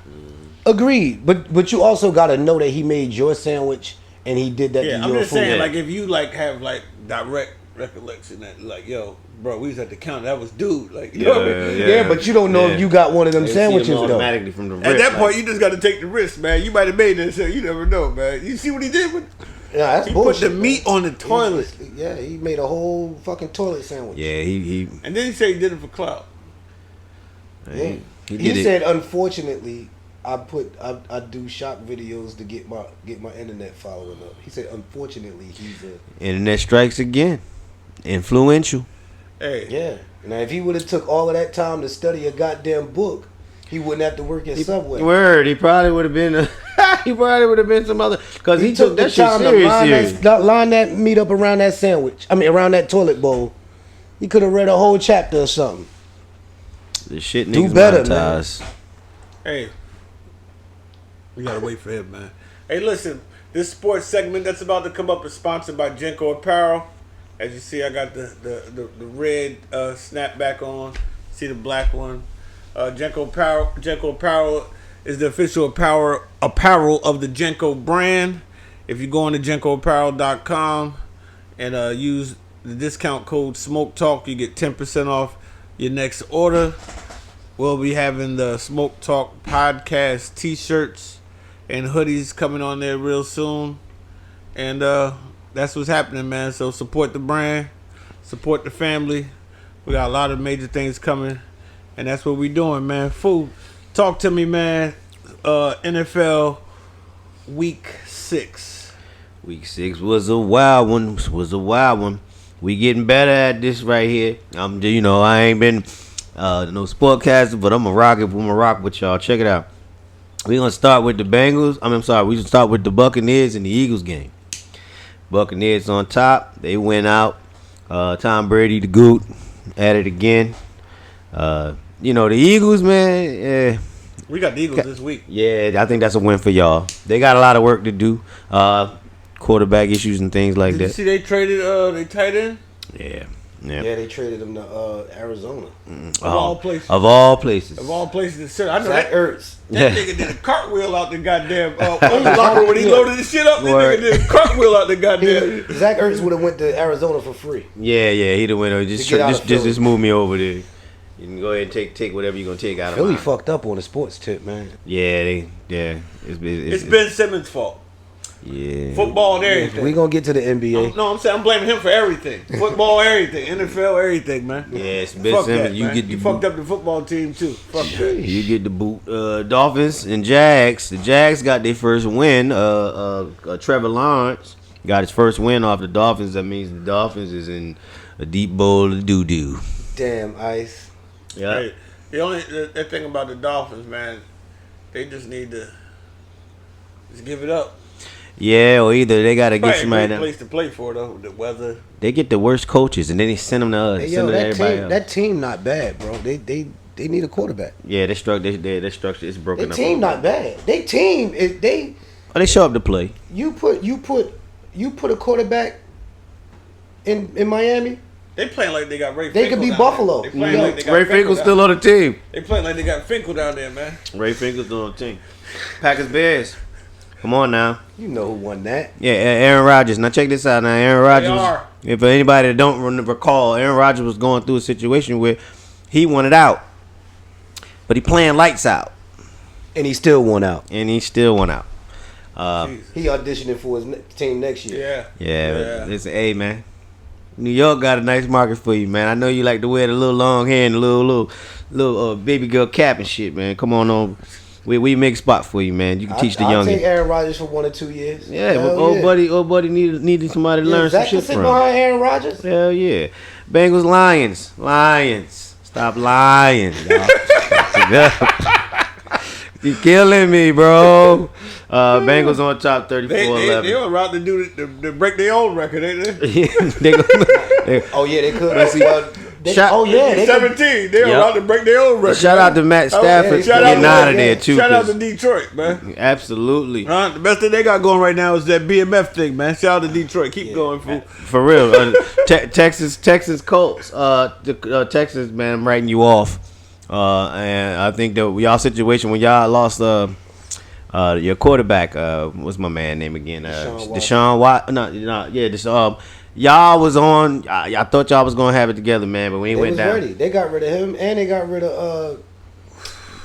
Agreed, but you also gotta know that he made your sandwich and he did that Yeah, to I'm your just food. saying, like, if you have direct recollection that, like, yo, bro, we was at the counter, that was dude, like, you know what I mean? Yeah, but you don't know if you got one of them They see him sandwiches though. automatically from the At rip, that point, you just gotta take the risk, man. You might have made that shit. You never know, man. You see what he did with? Yeah, that's He bullshit. put the meat on the toilet, He made a whole fucking toilet sandwich. Yeah, he and then he said he did it for clout. Yeah. he did He it. said, unfortunately, I do shock videos to get my internet following up. He said, unfortunately, he's a Internet strikes again. Influential. Hey, yeah. Now, if he would have took all of that time to study a goddamn book, he wouldn't have to work at Subway. Word, he probably would have been. He probably would have been some other because he took the that shit time serious. to line that meat up around that sandwich. I mean, around that toilet bowl. He could have read a whole chapter or something. The shit Do niggas better, monetize. hey, we gotta wait for him, man. Hey, listen, this sports segment that's about to come up is sponsored by Jenko Apparel. As you see, I got the red snapback on. See the black one. Jenko Apparel is the official apparel of the Genco brand. If you go on to jenkoapparel.com and use the discount code Smoke Talk, you get 10% off your next order. We'll be having the Smoke Talk podcast t-shirts and hoodies coming on there real soon. And that's what's happening, man. So support the brand, support the family. We got a lot of major things coming, and that's what we doing, man. Fool, talk to me, man. NFL Week 6. Week 6 was a wild one. We getting better at this right here. I ain't been no sportcaster, but I'm gonna rock with y'all. Check it out. We're gonna start with the Bengals. I'm sorry, we should start with the Buccaneers and the Eagles game. Buccaneers on top. They went out. Tom Brady, the GOAT, at it again. The Eagles, man. We got the Eagles this week. Yeah, I think that's a win for y'all. They got a lot of work to do. Quarterback issues and things like Did that. you see they traded they tight end? Yeah. Yeah, they traded him to Arizona. Of all places. Of all places. Of all places to sit. I know Zach that. Ertz. That nigga did a cartwheel out the goddamn locker when he loaded the shit up. That nigga did a cartwheel out the goddamn. Zach Ertz would have went to Arizona for free. Yeah, he'd have went over. Just Philly. move me over there. You can go ahead and take whatever you're gonna take out of Philly mine. fucked up on the sports tip, man. Yeah, It's Ben Simmons' fault. Yeah. Football and everything. We gonna get to the NBA. I'm saying I'm blaming him for everything. Football, everything. NFL, everything, man. Yeah, it's Ben Fuck Simmons. that, You man. get the You fucked up the football team too. Fuck that. You get the boot. Dolphins and Jags. The Jags got their first win. Trevor Lawrence got his first win off the Dolphins. That means the Dolphins is in a deep bowl of doo doo. Damn, Ice. Yeah. Hey, the thing about the Dolphins, man, they just need to just give it up. Yeah, or either they got to get Probably a somebody great down. place to play for though. The weather. They get the worst coaches and then they send them to us. Hey, Send them to everybody else. that team not bad, bro. They need a quarterback. Yeah, their structure is broken Their up. team not bad. They team is they. Oh, they show up to play. You put a quarterback in Miami. They playing like they got Ray. They Finkel could be down Buffalo. There. They playing like they got Ray Finkel Finkel's down- still on the team. They playing like they got Finkel down there, man. Ray Finkel's still on the team. Packers Bears. Come on now. You know who won that? Yeah, Aaron Rodgers. Now check this out. Now Aaron Rodgers. are. If anybody that don't recall, Aaron Rodgers was going through a situation where he wanted out, but he playing lights out, And he still won out. and he still went out. He auditioning for his team next year. Yeah. Listen, hey man, New York got a nice market for you, man. I know you like to wear the little long hair and the little baby girl cap and shit, man. Come on over. We make a spot for you, man. You can teach the I'll young. take Aaron Rodgers for 1 or 2 years. Yeah, but Hell old buddy needed somebody to learn some Zach can shit sit from. behind Aaron Rodgers. Hell yeah. Bengals, Lions. Stop lying, y'all. You killing me, bro. Bengals on top, 34-11. They on route to do to break their own record, ain't they? Oh yeah, they could. They Shout- could. 17. They on Yep. route to break their own record. Shout out to Matt Stafford Shout getting out out of there too. Shout out 'cause- to Detroit, man. Absolutely. The best thing they got going right now is that BMF thing, man. Shout out to Detroit. Keep going, fool. For real. Texas Colts. Texas, man, I'm writing you off. And I think that y'all situation when y'all lost your quarterback, what's my man name again? Deshaun Watt. Y'all was on. I thought y'all was gonna have it together, man, but we ain't They went was down. ready. They got rid of him, and they got rid of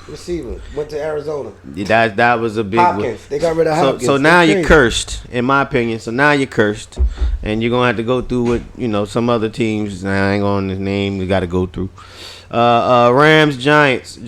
receiver. Went to Arizona. That was a big one. Hopkins. They got rid of Hopkins. So now That's you're crazy. cursed, in my opinion. So now you're cursed, and you're gonna have to go through what some other teams. I ain't going to name. We got to go through. Rams, Giants.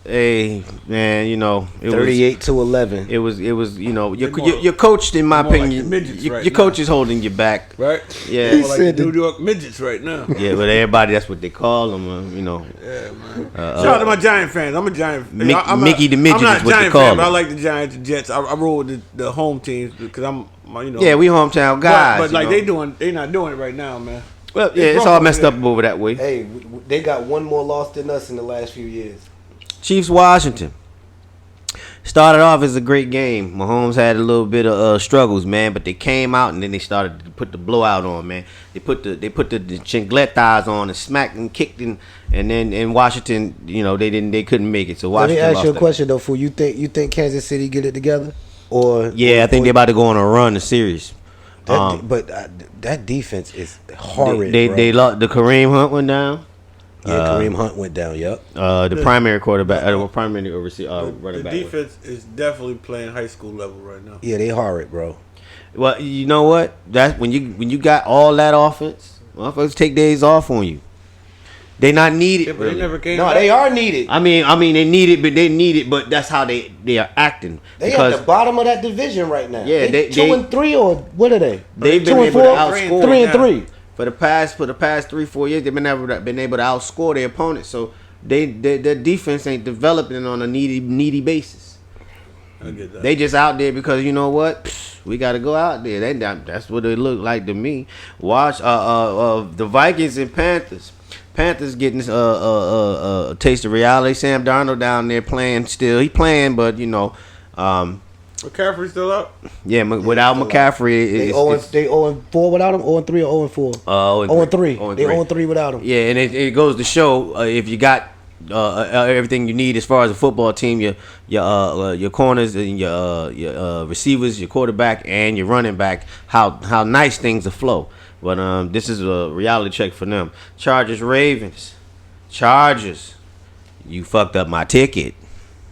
Hey man, it was 38-11. It was your coach, in my more like the opinion. midgets Your right coach is holding you back. Right? Yeah. More like said the New York midgets right now. Yeah, but everybody, that's what they call them. Yeah, man. Shout out to my Giant fans. I'm a Giant fan. Mickey the Midget I'm not is a what they Giant call fan, but I him. like the Giants and Jets. I roll with the home teams because Yeah, we hometown guys. But like they not doing it right now, man. well, yeah, it's all messed up over that way. Hey, they got one more loss than us in the last few years. Chiefs, Washington. Started off as a great game. Mahomes had a little bit of struggles, man, but they came out and then they started to put the blowout on, man. They put the chingletas on and smacked and kicked and then in Washington, they couldn't make it. So Let me Washington ask lost you a that. question though, fool. You think Kansas City get it together, or Yeah, I think they're about to go on a run, a series. that defense is horrid. They lost. The Kareem Hunt went down. Kareem Hunt went down. Yep. The primary quarterback, primary running The back. defense is definitely playing high school level right now. Yeah, they horrid, bro. Well, you know what? That's when you got all that offense. Motherfuckers take days off on you. They not needed. Yeah, but really. they never came. No, back. they are needed. I mean, they need it, but that's how they are acting. They because at the bottom of that division right now. Yeah, they they- 2-3 or what are they? they've 2 been and able to 4? outscore 3-3. for the past 3-4 years. They've been able to outscore their opponents. So their defense ain't developing on a needy basis. I get that. They just out there because you know what? We got to go out there. That's what it looked like to me. Watch the Vikings and Panthers. Panthers getting a taste of reality. Sam Darnold down there playing still. He playing, but you know. McCaffrey still out? Yeah, without McCaffrey, they 0-4 without him. 0-3 or 0-4. 0-3. They 0-3 without him. Yeah, and it goes to show if you got everything you need as far as a football team, your corners and your receivers, your quarterback, and your running back, how nice things will flow. But this is a reality check for them. Ravens. Chargers. You fucked up my ticket.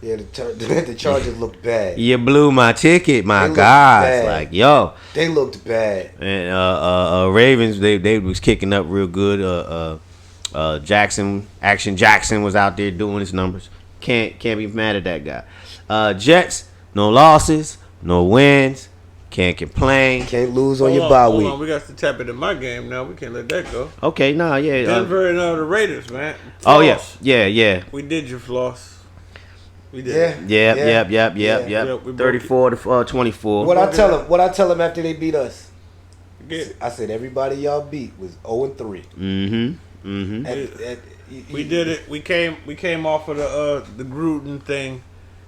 Yeah, the Chargers looked bad. You blew my ticket, my God. Like, yo. They looked bad. And Ravens, they was kicking up real good. Jackson was out there doing his numbers. Can't be mad at that guy. Jets, no losses, no wins. Can't complain. Can't lose on your bye week. Hold on, we got to tap into my game now. We can't let that go. Okay, nah, yeah. Denver and the Raiders, man. Floss. Oh yeah. We did your floss. We did. Yep. 34 to 24. What I tell them after they beat us? I said everybody y'all beat was 0-3. We did it. We came off of the Gruden thing,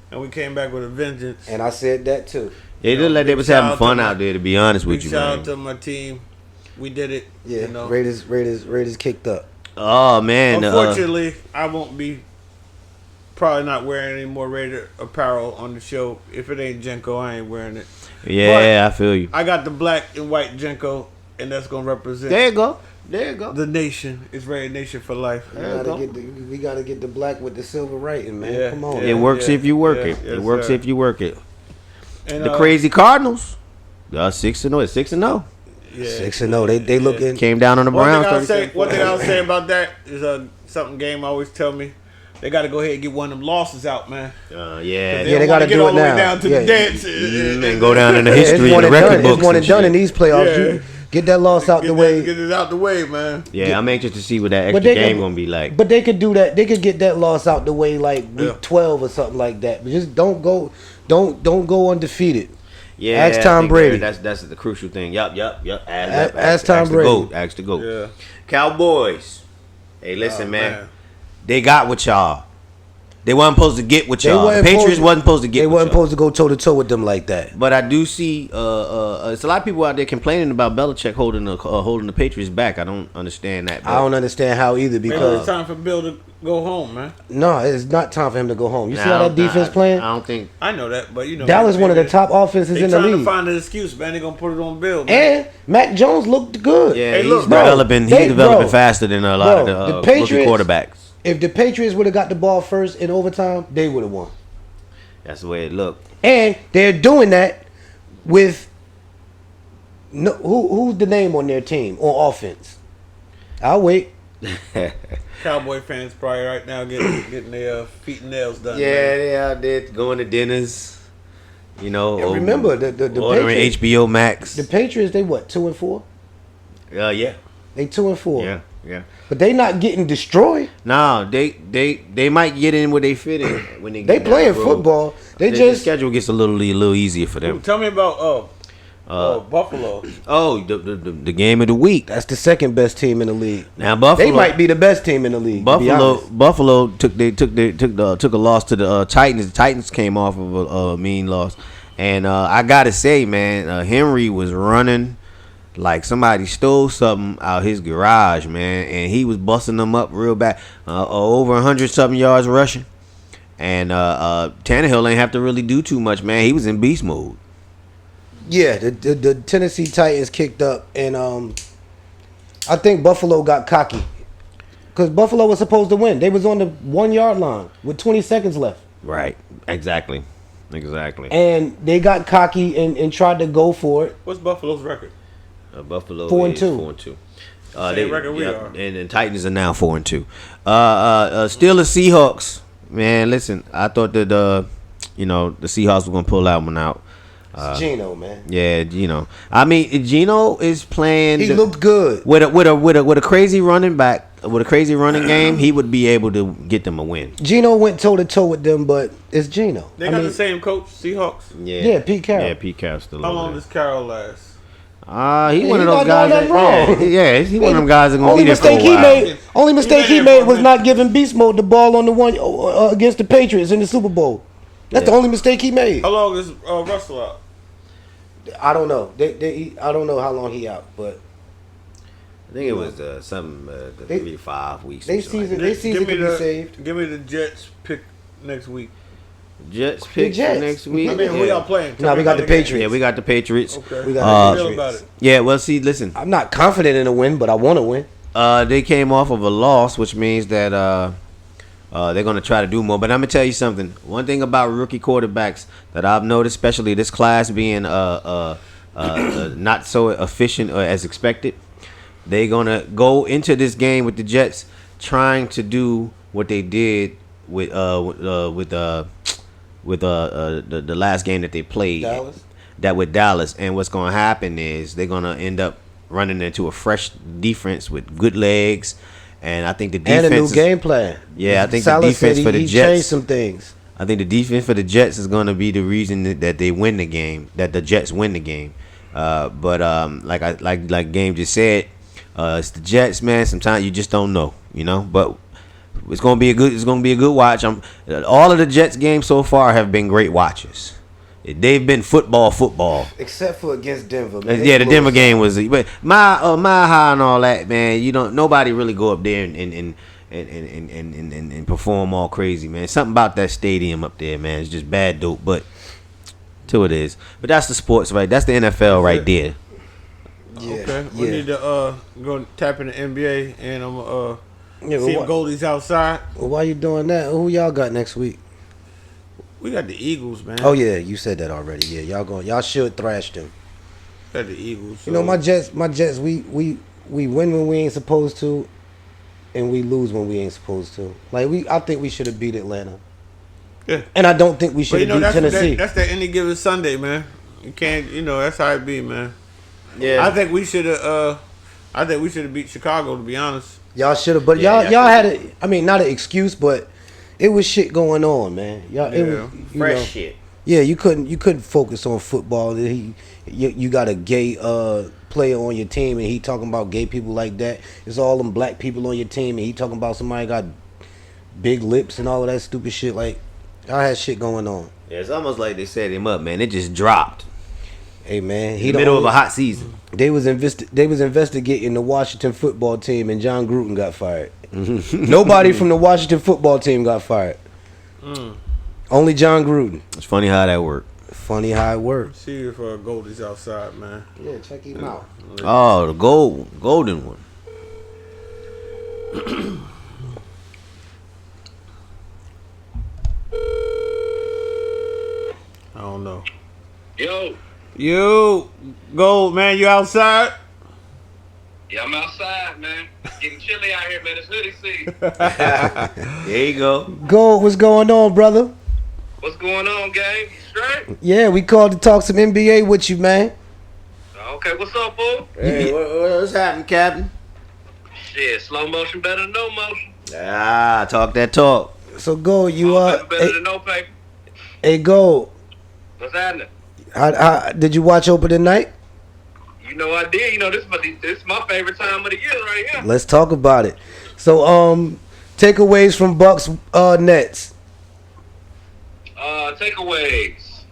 and we came back with a vengeance. And I said that too. They looked like they was having fun out there. To be honest with you, man. Shout out to my team. We did it. Yeah. You know? Raiders kicked up. Oh man. Unfortunately, I won't be. Probably not wearing any more Raider apparel on the show. If it ain't Genco, I ain't wearing it. Yeah, I feel you. I got the black and white Genco, and that's gonna represent. There you go. The nation is Raider Nation for life. We gotta get the black with the silver writing, man. Yeah, Come on. It works if you work it. Yes, It works sir. if you work it. And, The crazy Cardinals. 6-0. 6-0. Yeah. 6-0. They looking. Came down on the Browns. One thing I'll say about that is something Game always tell me. They got to go ahead and get one of them losses out, man. They got to do it now. Get all the way down to the dance and go down in the history of the record books. It's one and done in these playoffs. Yeah. Get that loss out the way. Get it out the way, man. Yeah, I'm anxious to see what that extra game gonna be like. But they could do that. They could get that loss out the way like week 12 or something like that. But just don't go undefeated. Yeah, ask Tom Brady. That's the crucial thing. Yup. Ask Tom Brady. Ask the GOAT. Yeah. Cowboys. Hey, listen, man. Man. They got with y'all. They wasn't supposed to get with y'all. The Patriots wasn't supposed to get with y'all. They wasn't supposed to go toe to toe with them like that. But I do see it's a lot of people out there complaining about Belichick holding the Patriots back. I don't understand that. I don't understand how either Maybe because it's time for Bill to go home, man. no, it's not time for him to go home. You see how that defense playing? I don't think. I know that, but you know Dallas one of the top offenses in the trying to league. find an excuse, man. They gonna put it on Bill, man. And Mac Jones looked good. Yeah, Hey, he's look, developing. bro, He's developing bro, faster than a lot bro, of the the rookie Patriots- quarterbacks. If the Patriots would have got the ball first in overtime, they would have won. That's the way it looked. And they're doing that with who's the name on their team on offense? I'll wait. Cowboy fans probably right now getting their feet and nails done. Yeah, man. they out there going to dinners. You know, And remember the ordering Patriots, HBO Max. the Patriots, they what 2-4? Yeah. They 2-4. Yeah. But they not getting destroyed. No, they might get in where they fit in when they They get playing down the road. football. They The just schedule gets a little easier for them. Tell me about Buffalo. Oh, the game of the week. that's the second best team in the league. Now Buffalo, They might be the best team in the league. to be honest. Buffalo took a loss to the Titans. The Titans came off of a mean loss, and I gotta say, man, Henry was running like somebody stole something out his garage, man, and he was busting them up real bad. Over 100-something yards rushing, and Tannehill ain't have to really do too much, man. He was in beast mode. Yeah, the Tennessee Titans kicked up, and I think Buffalo got cocky because Buffalo was supposed to win. They was on the 1-yard line with 20 seconds left. Right. Exactly. And they got cocky and tried to go for it. What's Buffalo's record? Buffalo 4-2. is 4-2. Same record we are. And Titans are now 4-2. Steelers Seahawks. Man, listen, I thought that the Seahawks were gonna pull that one out. It's Geno, man. Yeah, Geno. I mean, Geno is playing. He looked good with a crazy running back, with a crazy running game. He would be able to get them a win. Geno went toe to toe with them, but it's Geno. They got the same coach, Seahawks. Yeah, Pete Carroll. Yeah, Pete Carroll still. How long does Carroll last? He one of those guys that wrong. Yeah, he one of them guys that gonna Only be there for a while. Only mistake he made was not giving Beast Mode the ball on the one against the Patriots in the Super Bowl. That's the only mistake he made. How long is Russell out? I don't know. I don't know how long he out, but I think it was 3 to 5 weeks. They season could be saved. Give me the Jets pick next week. Jets pick for next week. I mean, who y'all playing? No, we got the Patriots. Yeah, we got the Patriots. Okay. We got the about Patriots. it? Yeah, well, see, listen. I'm not confident in a win, but I want to win. They came off of a loss, which means that they're going to try to do more. But I'm going to tell you something. One thing about rookie quarterbacks that I've noticed, especially this class being not so efficient as expected, they're going to go into this game with the Jets trying to do what they did with the last game that they played. Dallas? That with Dallas. And what's going to happen is they're going to end up running into a fresh defense with good legs. And I think the defense and a new game plan. Yeah, I think Salah the defense for the he Jets changed some things. I think the defense for the Jets is going to be the reason that they win the game, that the Jets win the game. But like Game just said, it's the Jets, man. Sometimes you just don't know, you know. But it's going to be a good watch. All of the Jets games so far have been great watches. They've been football. Except for against Denver. Man. Yeah, the Denver game was. But my high and all that, man. You don't. Nobody really go up there and perform all crazy, man. Something about that stadium up there, man. It's just bad dope. But till it is. But that's the sports, right? That's the NFL right there. Yeah. Okay. We need to go tap in the NBA and I'm see if Goldie's outside. Well, why you doing that? Who y'all got next week? We got the Eagles, man. Oh yeah, you said that already. Yeah, y'all should thrash them. Got the Eagles. So. You know, my Jets, we win when we ain't supposed to, and we lose when we ain't supposed to. Like I think we should have beat Atlanta. Yeah. And I don't think we should have beat Tennessee. That's that any given Sunday, man. You can't, that's how it be, man. Yeah. I think we should have. I think we should have beat Chicago, to be honest. Y'all should have, but y'all had a. I mean, not an excuse, but it was shit going on, man. It was fresh shit. Yeah, you couldn't focus on football. You got a gay player on your team, and he talking about gay people like that. It's all them black people on your team, and he talking about somebody got big lips and all of that stupid shit. Like, I had shit going on. Yeah, it's almost like they set him up, man. It just dropped. Hey, man, In the middle of a hot season. They was investigating the Washington football team, and John Gruden got fired. Nobody from the Washington football team got fired. Only John Gruden. It's funny how that worked. Funny how it works. See if Goldie's outside, man. Yeah, check him out. Oh, the golden one. I don't know. Yo, Gold, man, you outside? yeah, I'm outside, man. Getting chilly out here, man. It's hoodie season. There you go. Gold, what's going on, brother? What's going on, gang? You straight? Yeah, we called to talk some NBA with you, man. Okay, what's up, fool? Hey, what's happening, Captain? Shit, slow motion better than no motion. Ah, talk that talk. So, Gold, you better than no paper. Hey, Gold, What's happening? did you watch Opening Night? You know I did. You know this is my favorite time of the year right here. Let's talk about it. So, takeaways from Bucks Nets. Takeaways.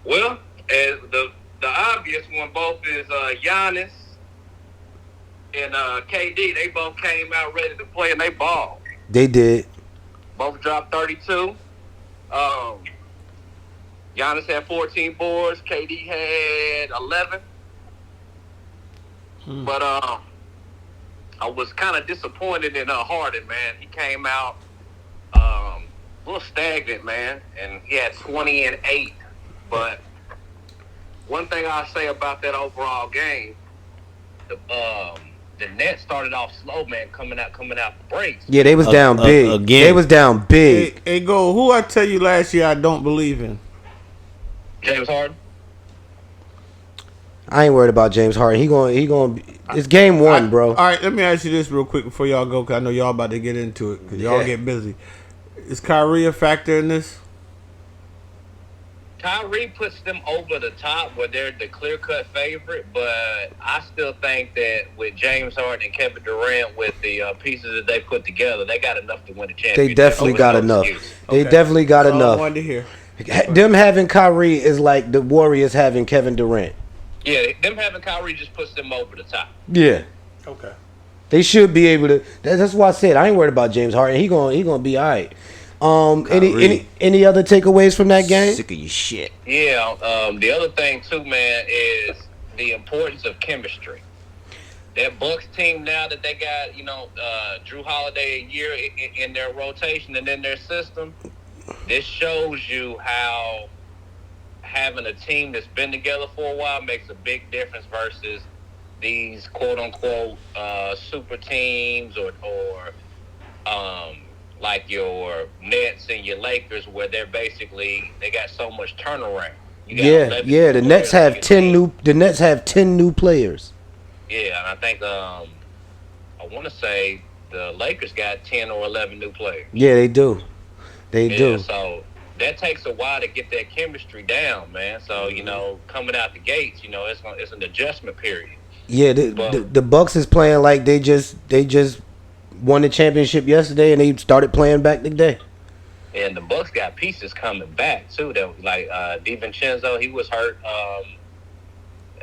Well, as the obvious one, both is Giannis and KD. They both came out ready to play and they balled. They did. Both dropped 32. Giannis had 14 boards. KD had 11. But I was kind of disappointed in Harden, man. He came out a little stagnant, man, and he had 20 and 8. But one thing I'll say about that overall game, the Nets started off slow, man, coming out the breaks. Yeah, they was down big. Again. They was down big. Hey, Gold, who I tell you last year I don't believe in? James Harden. I ain't worried about James Harden. He going. It's game one, bro. All right, let me ask you this real quick before y'all go, because I know y'all about to get into it, because y'all get busy. Is Kyrie a factor in this? Kyrie puts them over the top where they're the clear-cut favorite, but I still think that with James Harden and Kevin Durant, with the pieces that they put together, they got enough to win the championship. They definitely got enough. They definitely got That's all enough. I wanted to hear. Them having Kyrie is like the Warriors having Kevin Durant. Yeah, them having Kyrie just puts them over the top. Yeah. Okay. They should be able to. That's why I said I ain't worried about James Harden. He gonna be all right. Any other takeaways from that game? Sick of your shit. Yeah. The other thing too, man, is the importance of chemistry. That Bucks team now that they got, Drew Holiday a year in their rotation and in their system, this shows you how having a team that's been together for a while makes a big difference versus these quote-unquote super teams or like your Nets and your Lakers, where they got so much turnaround. The Nets have 10 new. The Nets have 10 new players. Yeah, and I think I want to say the Lakers got 10 or 11 new players. Yeah, they do. They do. So that takes a while to get that chemistry down, man. So coming out the gates, it's an adjustment period. Yeah, the Bucks is playing like they just won the championship yesterday, and they started playing back today. And the Bucks got pieces coming back too. That like DiVincenzo, he was hurt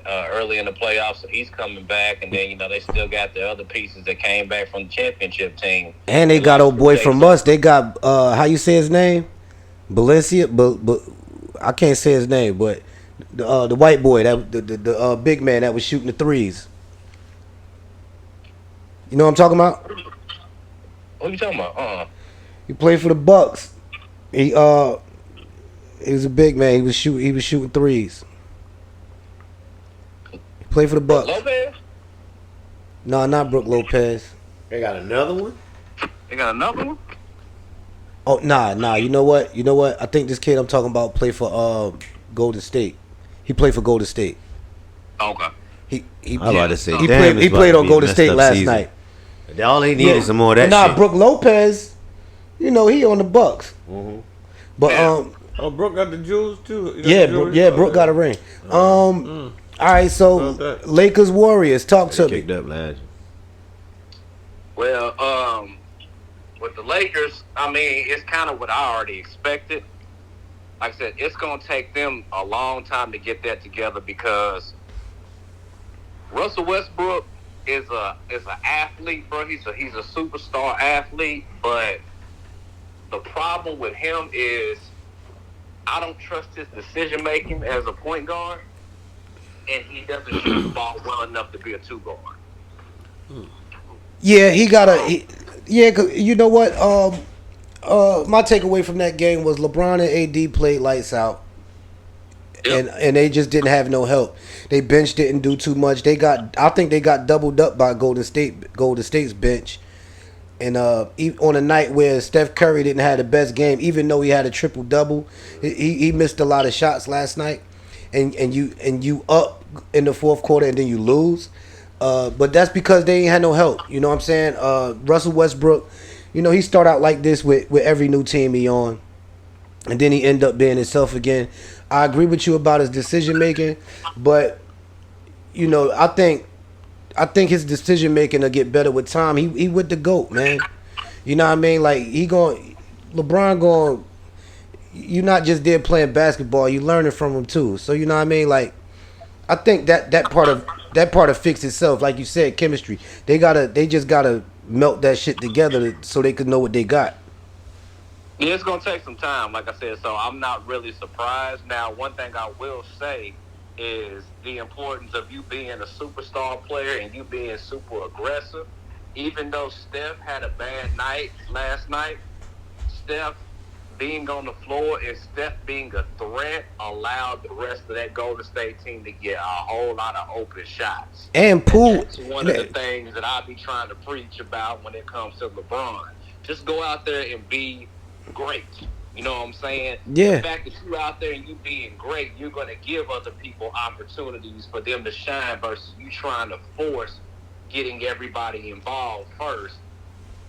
early in the playoffs, so he's coming back. And then they still got the other pieces that came back from the championship team. And they got old boy from us. They got how you say his name? Valencia, but I can't say his name, but the white boy, that the big man that was shooting the threes. You know what I'm talking about? What are you talking about? He played for the Bucks. He was a big man. He was shooting threes. He played for the Bucks. Lopez? No, not Brook Lopez. They got another one? They got another one? Oh, nah. You know what? I think this kid I'm talking about played for Golden State. He played for Golden State. Okay. He I about to say, he played on Golden State last night. All they need is some more of that shit. Brook Lopez, he on the Bucks. Mm-hmm. But Brook got the jewels too. Brook got a ring. All right, so Lakers Warriors, talk to me. Kicked up last. Well, with the Lakers, I mean, it's kind of what I already expected. Like I said, it's gonna take them a long time to get that together because Russell Westbrook is an athlete, bro. He's a superstar athlete, but the problem with him is I don't trust his decision making as a point guard, and he doesn't shoot the ball well enough to be a two guard. Yeah, cause you know what? My takeaway from that game was LeBron and AD played lights out. Yep. And they just didn't have no help. They bench didn't do too much. I think they got doubled up by Golden State's bench. And on a night where Steph Curry didn't have the best game, even though he had a triple double, he missed a lot of shots last night. And you up in the fourth quarter and then you lose. But that's because they ain't had no help. You know what I'm saying? Russell Westbrook, he start out like this with every new team he on. And then he end up being himself again. I agree with you about his decision making, but I think his decision making will get better with time. He with the GOAT, man. You know what I mean? Like LeBron going. You're not just there playing basketball. You learning from him too. So you know what I mean? Like I think that part of fix itself. Like you said, chemistry. They just gotta melt that shit together so they can know what they got. Yeah, it's going to take some time, like I said, so I'm not really surprised. Now, one thing I will say is the importance of you being a superstar player and you being super aggressive. Even though Steph had a bad night last night, Steph being on the floor and Steph being a threat allowed the rest of that Golden State team to get a whole lot of open shots. And Poole. That's one of the things that I be trying to preach about when it comes to LeBron. Just go out there and be great. You know what I'm saying? Yeah. The fact that you out there and you being great, you're going to give other people opportunities for them to shine versus you trying to force getting everybody involved first,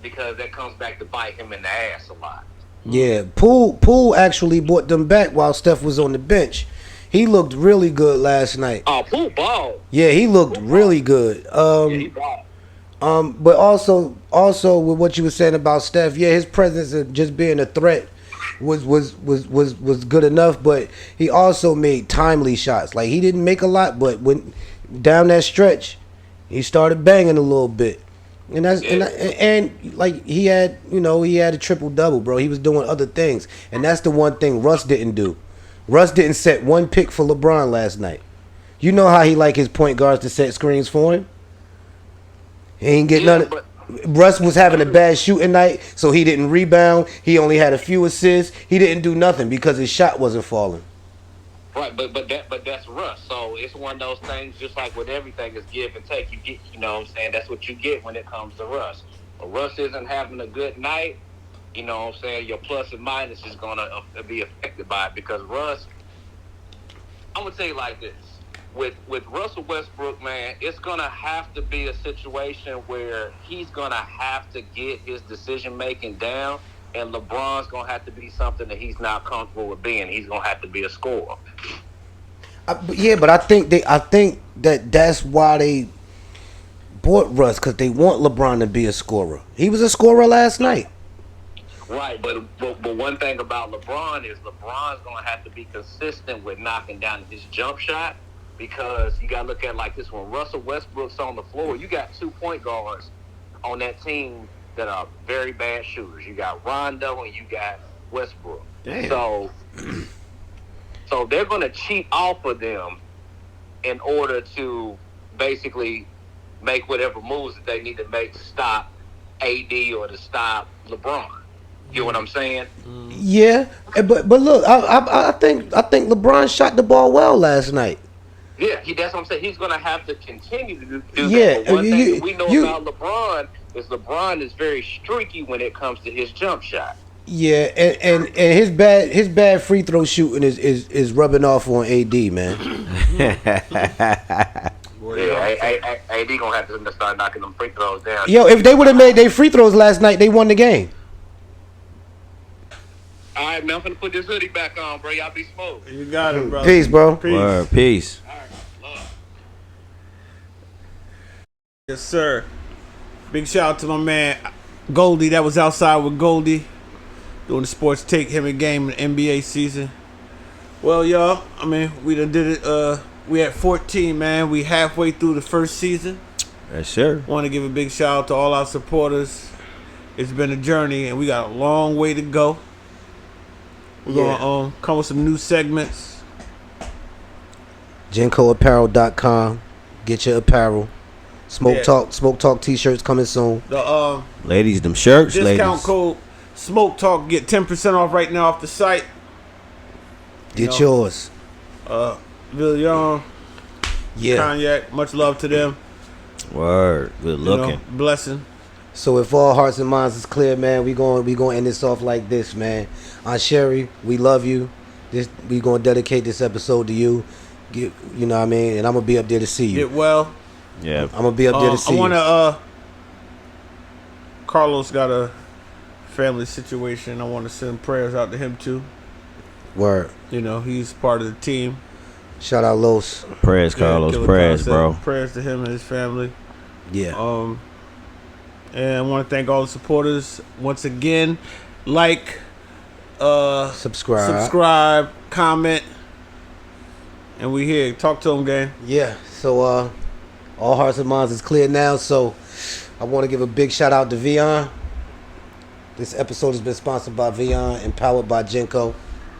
because that comes back to bite him in the ass a lot. Yeah, Poole actually brought them back while Steph was on the bench. He looked really good last night. Oh, Poole ball. Yeah, he looked really good. He ball. But also with what you were saying about Steph, yeah, his presence of just being a threat was good enough, but he also made timely shots. Like, he didn't make a lot, but when down that stretch, he started banging a little bit. And that's and like he had a triple double, bro. He was doing other things, and that's the one thing Russ didn't do. Russ didn't set one pick for LeBron last night. You know how he like his point guards to set screens for him. He ain't get none. Russ was having a bad shooting night, so he didn't rebound. He only had a few assists. He didn't do nothing because his shot wasn't falling. Right, but that's Russ. So it's one of those things, just like with everything, is give and take. You get, you know what I'm saying? That's what you get when it comes to Russ. But Russ isn't having a good night, you know what I'm saying? Your plus and minus is going to be affected by it, because Russ, I'm going to tell you like this. With Russell Westbrook, man, it's going to have to be a situation where he's going to have to get his decision-making down, and LeBron's going to have to be something that he's not comfortable with being. He's going to have to be a scorer. But I think that's why they bought Russ, because they want LeBron to be a scorer. He was a scorer last night. Right, but one thing about LeBron is LeBron's going to have to be consistent with knocking down his jump shot, because you got to look at it like this. When Russell Westbrook's on the floor, you got 2 point guards on that team that are very bad shooters. You got Rondo and you got Westbrook. Damn. So they're going to cheat off of them in order to basically make whatever moves that they need to make to stop AD or to stop LeBron. You know what I'm saying? Yeah, but look, I think LeBron shot the ball well last night. Yeah, that's what I'm saying. He's going to have to continue to do Yeah, that. But one thing that we know about LeBron is very streaky when it comes to his jump shot. Yeah, and his bad free throw shooting is rubbing off on AD, man. Yeah, AD gonna have to start knocking them free throws down. Yo, if they would have made their free throws last night, they won the game. All right, man, I'm gonna put this hoodie back on, bro. Y'all be smooth. You got it, bro. Peace, bro. Word, peace. All right, love. Yes, sir. Big shout out to my man Goldie. That was outside with Goldie doing the sports take, him and game in the NBA season. Well, y'all, I mean, we done did it. We at 14, man. We halfway through the first season. Yes, sir. Want to give a big shout out to all our supporters. It's been a journey, and we got a long way to go. We're gonna come with some new segments. GencoApparel.com. Get your apparel. Smoke Talk t-shirts coming soon. The Ladies, them shirts, discount code Smoke Talk, get 10% off right now off the site. Get yours. Villion, Yeah. Cognac, much love to them. Word, good looking. Blessing. So if all hearts and minds is clear, man, we going to end this off like this, man. Aunt Sherry, we love you. We going to dedicate this episode to you. You know what I mean? And I'm going to be up there to see you. Get well. Yeah. I'm going to be up there to see I you. want to, Carlos got a family situation. I want to send prayers out to him too. Word. You know, he's part of the team. Shout out Los. Prayers, Carlos. Killer Prayers, Concept. bro. Prayers to him and his family. Yeah. And I want to thank all the supporters once again. Like, subscribe, comment, and we here. Talk to them, gang. Yeah. So all hearts and minds is clear now. So I want to give a big shout out to Vion. This episode has been sponsored by Vion and powered by Genco.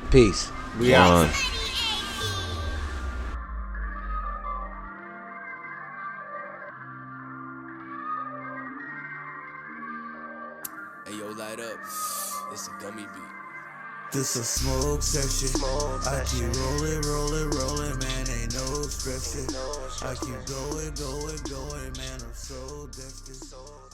Peace. We out. Hey yo, light up. It's a gummy beat. This a smoke session. I keep rolling, man. Ain't no stressing. I keep going, man. I'm so desperate.